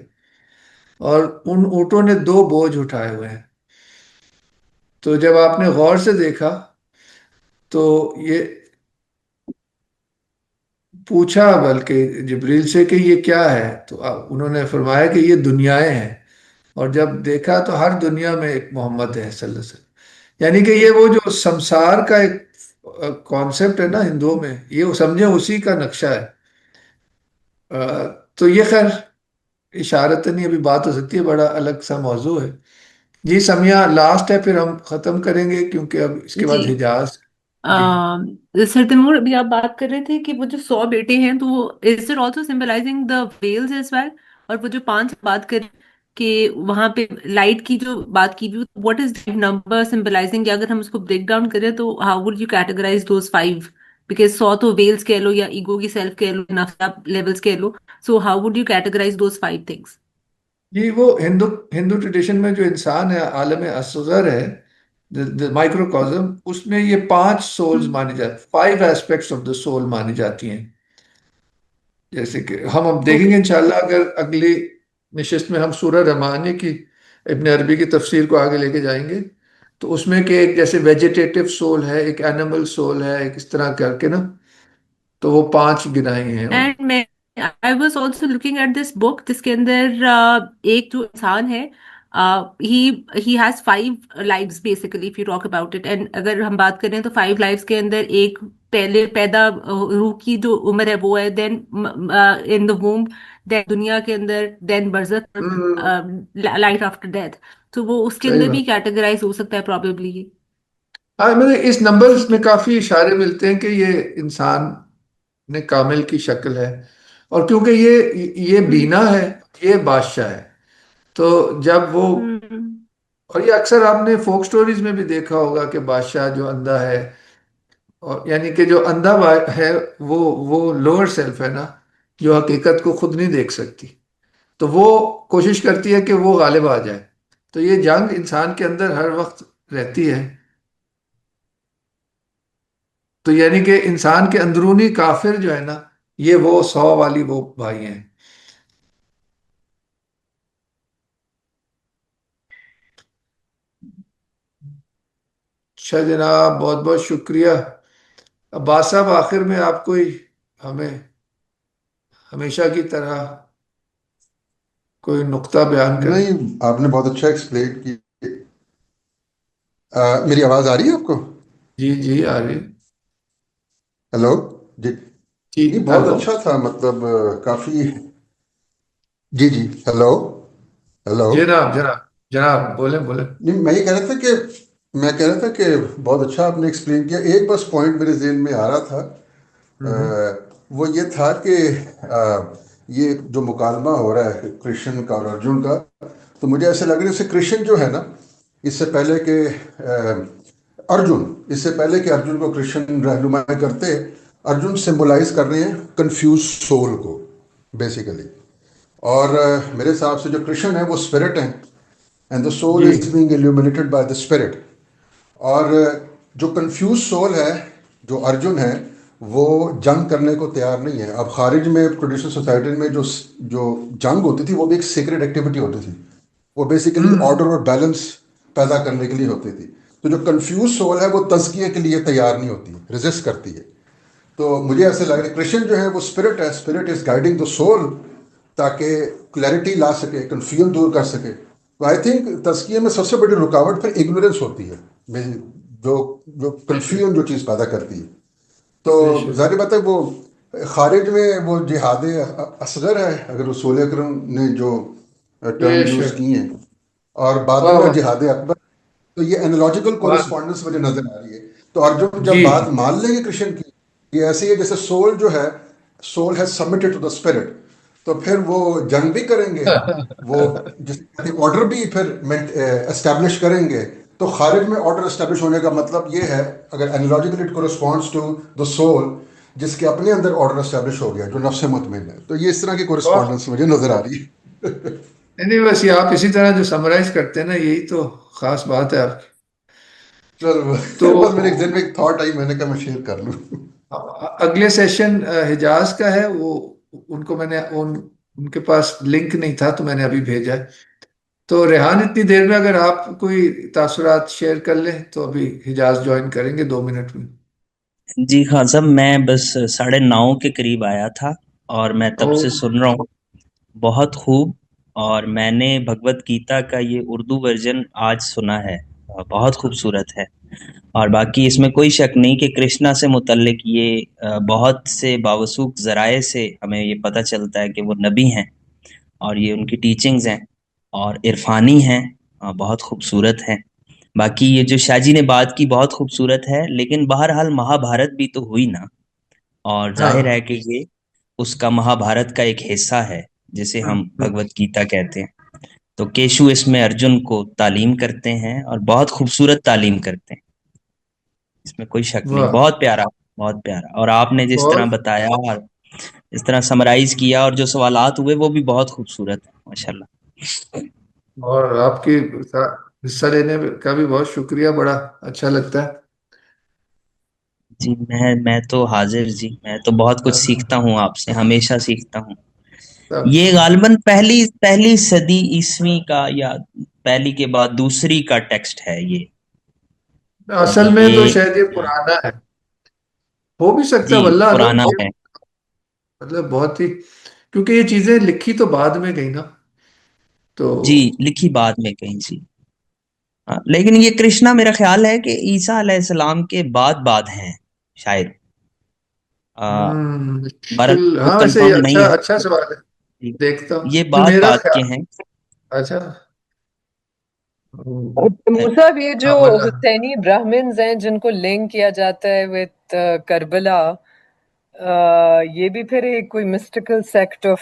اور ان اونٹوں نے 2 بوجھ اٹھائے ہوئے ہیں۔ تو جب آپ نے غور سے دیکھا تو یہ پوچھا بلکہ جبریل سے کہ یہ کیا ہے، تو انہوں نے فرمایا کہ یہ دنیایں ہیں، اور جب دیکھا تو ہر دنیا میں ایک محمد ہے صلی اللہ علیہ وسلم، یعنی کہ یہ وہ جو سمسار کا ایک کانسیپٹ ہے نا ہندوؤں میں، یہ سمجھیں اسی کا نقشہ ہے۔ تو یہ خیر اشارت نہیں، ابھی بات ہو سکتی ہے، بڑا الگ سا موضوع ہے۔ جی سمیہ لاسٹ ہے، پھر ہم ختم کریں گے کیونکہ اب اس کے جی، بعد حجاز۔ جی سر تیمور، ابھی آپ بات کر رہے تھے کہ وہ جو 100 بیٹے ہیں، تو وہ is it also symbolizing the veils as well? اور وہ جو 5 بات کریں کہ وہاں پہ لائٹ کی جو بات کی بھی، واٹ از نمبر سمبلائزنگ؟ اگر ہم اس کو بریک ڈاؤن کریں تو how would you categorize those 5؟ Because 100 تو ویلز کہہ لو یا ایگو کی سیلف کہہ لو، نفسہ لیولز کہہ لو، so how would you categorize those 5 things? جی وہ ہندو ٹریڈیشن میں جو انسان ہے، عالم اصغر ہے، مائکرو کازم، اس میں یہ 5 سولز مانی جاتی، 5 ایسپیکٹس آف دا سول مانی جاتی ہیں، جیسے کہ ہم اب دیکھیں اوکے. گے انشاءاللہ، اگر اگلی نشست میں ہم سورہ رحمانیہ کی ابن عربی کی تفسیر کو آگے لے کے جائیں گے، تو اس میں کہ ایک جیسے ویجیٹیٹو سول ہے، ایک اینیمل سول ہے، ایک اس طرح کر کے نا، تو وہ 5 گنائی ہیں۔ اینڈ میں I was also looking at this book, جس کے اندر ایک جو انسان ہے، he has 5 lives basically, if you talk about it. And اگر ہم بات کریں تو 5 لائفز کے اندر ایک پہلے پیدا روح کی جو عمر ہے وہ ہے، دین ان دا وomb، دین دنیا کے اندر، دین برزخ، لائف آفٹر ڈیتھ. تو وہ اس کے صحیح اندر بھی بات، کیٹیگرائز ہو سکتا ہے پروبیبلی. ہاں میں نے اس نمبرز ٹھیک میں ہے. کافی اشارے ملتے ہیں کہ یہ انسان نے کامل کی شکل ہے، اور کیونکہ یہ ہوں بینا ہے، یہ بادشاہ ہے، تو جب وہ، ہوں اور یہ اکثر آپ نے فوک سٹوریز میں بھی دیکھا ہوگا کہ بادشاہ جو اندھا ہے، اور یعنی کہ جو اندھا ہے وہ لوور سیلف ہے نا، جو حقیقت کو خود نہیں دیکھ سکتی، تو وہ کوشش کرتی ہے کہ وہ غالب آ جائے، تو یہ جنگ انسان کے اندر ہر وقت رہتی ہے، تو یعنی کہ انسان کے اندرونی کافر جو ہے نا، یہ وہ 100 والی وہ بھائی ہیں. اچھا جناب، بہت بہت شکریہ. عباس صاحب، آخر میں آپ کوئی ہمیں ہمیشہ کی طرح کوئی نقطہ بیان کریں. نہیں، آپ نے بہت اچھا ایکسپلین کی. میری آواز آ رہی ہے آپ کو؟ جی جی، آ رہی. ہیلو جی. جی، نہیں، بہت ہلو. اچھا تھا، مطلب کافی. جی جی، ہیلو ہیلو. جناب جناب جناب، بولیں بولیں. نہیں، میں کہہ رہا تھا کہ بہت اچھا آپ نے ایکسپلین کیا. ایک بس پوائنٹ میرے ذہن میں آ رہا تھا. ہوں وہ یہ تھا کہ یہ جو مکالمہ ہو رہا ہے کرشن کا اور ارجن کا، تو مجھے ایسا لگ رہا ہے جیسے کرشن جو ہے نا، اس سے پہلے کہ ارجن کو کرشن رہنمائی کرتے، ارجن سمبولائز کر رہے ہیں کنفیوز سول کو بیسیکلی. اور میرے حساب سے جو کرشن ہے وہ اسپرٹ ہیں، اینڈ دا سول جی is being illuminated by the spirit. اور جو کنفیوز سول ہے، جو ارجن ہے، وہ جنگ کرنے کو تیار نہیں ہے. اب خارج میں ٹریڈیشنل سوسائٹی میں جو جنگ ہوتی تھی وہ بھی ایک سیکرٹ ایکٹیویٹی ہوتی تھی. وہ بیسیکلی ہوں آرڈر اور بیلنس پیدا کرنے کے لیے ہوتی تھی. تو جو کنفیوز سول ہے وہ تزکیے کے لیے تیار نہیں ہوتی، ریزسٹ کرتی ہے. تو مجھے ایسے لگ رہا ہے کرشن جو ہے وہ اسپرٹ ہے، spirit is guiding the civil تاکہ کلیئرٹی لا سکے، کنفیوژن دور کر سکے. تو آئی تھنک تزکیے میں سب سے بڑی رکاوٹ پھر اگنورینس ہوتی ہے، جو جو بے شک کنفیوژن جو چیز پیدا کرتی ہے. تو بے شک. ظاہر بات ہے وہ خارج میں وہ جہاد اصغر ہے، اگر رسول اکرم نے جو بے ٹرم یوز شک. کی ہیں، اور بعد واہ میں واہ. جہاد اکبر. تو یہ انالوجیکل واہ. کورسپونڈنس مجھے نظر آ رہی ہے. تو ارجن جب جی بات مان لیں گے کرشن کی، یہ ایسے ہی ہے جیسے سول جو ہے، soul has submitted to the spirit, تو پھر وہ جنگ بھی کریں گے، وہ جس آرڈر بھی پھر اسٹیبلش کریں گے. تو خارج میں آرڈر اسٹیبلش ہونے کا مطلب یہ ہے، اگر analogically it corresponds to the soul جس کے اپنے اندر آرڈر اسٹیبلش ہو گیا، جو نفس مطمئن ہے. تو یہ اس طرح کی واہ. کورسپونڈنس مجھے نظر آ رہی ہے. نہیں نہیں، بس یہ آپ اسی طرح جو سمرائز کرتے ہیں نا، یہی تو خاص بات ہے آپ کی. چلو، تو بس میرے ایک دن میں ایک تھاٹ آئی، میں نے کہا میں شیئر کر لوں. اگلے سیشن حجاز کا ہے. وہ ان کو میں نے ان کے پاس لنک نہیں تھا تو میں نے ابھی بھیجا ہے. تو ریحان، اتنی دیر میں اگر آپ کوئی تاثرات شیئر کر لیں تو ابھی حجاز جوائن کریں گے 2 منٹ میں. جی خان صاحب، میں بس 9:30 کے قریب آیا تھا اور میں او تب سے سن رہا ہوں. بہت خوب. اور میں نے بھگوت گیتا کا یہ اردو ورژن آج سنا ہے، بہت خوبصورت ہے. اور باقی اس میں کوئی شک نہیں کہ کرشنا سے متعلق یہ بہت سے باوثوق ذرائع سے ہمیں یہ پتہ چلتا ہے کہ وہ نبی ہیں، اور یہ ان کی ٹیچنگز ہیں اور عرفانی ہیں، بہت خوبصورت ہیں. باقی یہ جو شاہ جی نے بات کی بہت خوبصورت ہے، لیکن بہرحال مہا بھارت بھی تو ہوئی نا، اور ہاں. ظاہر ہے کہ یہ اس کا مہا بھارت کا ایک حصہ ہے جسے ہم بھگوت گیتا کہتے ہیں. تو کیشو اس میں ارجن کو تعلیم کرتے ہیں اور بہت خوبصورت تعلیم کرتے ہیں، اس میں کوئی شک نہیں. واہ. بہت پیارا، بہت پیارا. اور آپ نے جس طرح بہت. بتایا اور اس طرح سمرائز کیا اور جو سوالات ہوئے وہ بھی بہت خوبصورت ہیں، ماشاءاللہ. اور آپ کی حصہ لینے کا بھی بہت شکریہ، بڑا اچھا لگتا ہے. جی میں تو حاضر جی، میں تو بہت کچھ سیکھتا ہوں آپ سے، ہمیشہ سیکھتا ہوں. یہ غالباً پہلی صدی عیسوی کا یا پہلی کے بعد دوسری کا ٹیکسٹ ہے یہ. اصل میں تو یہ شاید یہ پرانا ہے، ہو بھی سکتا جی ہے واللہ پرانا عالم. ہے. مطلب بہت ہی، کیونکہ یہ چیزیں لکھی تو بعد میں گئی نا، تو جی لکھی بعد میں کہیں سی. ہاں، لیکن یہ کرشنا میرا خیال ہے کہ عیسیٰ علیہ السلام کے بعد ہیں شاید. بہرحال مشکل. وہ ہاں ویسے یہ کنفرم اچھا نہیں ہے. اچھا سوال ہے. جی، دیکھتا ہوں یہ جو میرا بعد کے خیال. ہیں. اچھا. تیمور صاحب، یہ جو ہاں واللہ. حسینی برہمنز ہیں جن کو لنک کیا جاتا ہے وتھ کربلا، یہ بھی پھر ایک کوئی مسٹیکل سیکٹ آف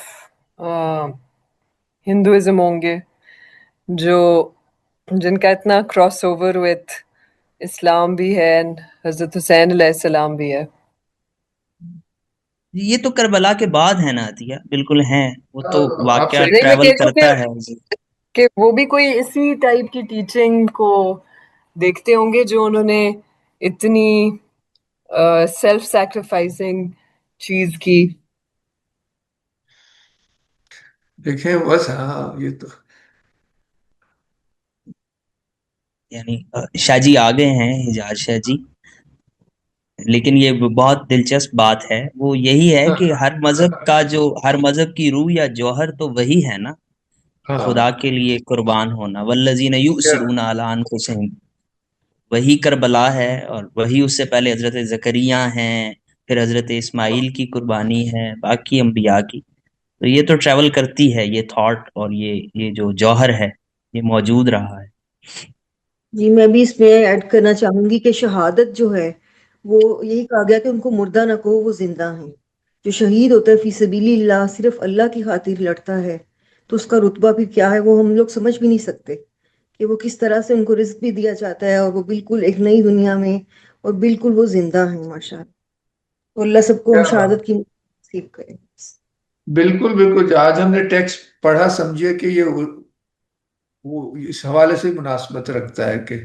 ہندوازم ہوں گے جو جن کا اتنا کراس اوور وتھ اسلام بھی ہے and حضرت حسین علیہ السلام بھی ہے. یہ تو کربلا کے بعد ہے نا عطیہ، بالکل ہیں. وہ تو آپ واقعہ صحیح. نہیں، میں ٹریول کہہ رہی کرتا ہوں ہے. کہ وہ بھی کوئی اسی ٹائپ کی ٹیچنگ کو دیکھتے ہوں گے جو انہوں نے اتنی سیلف سیکریفائسنگ چیز کی. دیکھیں بس ہاں یہ تو یعنی شاہ جی آگے ہیں حجاز شاہ جی، لیکن یہ بہت دلچسپ بات ہے، وہ یہی ہے کہ ہر مذہب کی روح یا جوہر تو وہی ہے نا، ہاں خدا کے لیے قربان ہونا. والذین یؤثرون علی انفسہم، وہی کربلا ہے، اور وہی اس سے پہلے حضرت زکریا ہیں، پھر حضرت اسماعیل کی قربانی ہے، باقی انبیاء کی. تو یہ تو ٹریول کرتی ہے، یہ تھاٹ اور یہ جو جوہر ہے یہ موجود رہا ہے. جی میں بھی اس میں ایڈ کرنا چاہوں گی کہ شہادت جو ہے وہ یہی کہا گیا کہ ان کو مردہ نہ کہو، وہ زندہ ہیں. جو شہید ہوتا ہے فی سبیل اللہ، صرف اللہ کی خاطر لڑتا ہے، تو اس کا رتبہ بھی کیا ہے وہ ہم لوگ سمجھ بھی نہیں سکتے، کہ وہ کس طرح سے ان کو رزق بھی دیا جاتا ہے، اور وہ بالکل ایک نئی دنیا میں، اور بالکل وہ زندہ ہیں ماشاء اللہ. تو اللہ سب کو کیا شہادت کی نصیب کرے. بالکل بالکل، آج ہم نے ٹیکسٹ پڑھا، سمجھیے کہ یہ وہ اس حوالے سے مناسبت رکھتا ہے کہ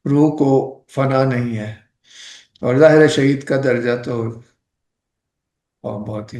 روح کو فنا نہیں ہے، اور ظاہر ہے شہید کا درجہ تو بہت ہی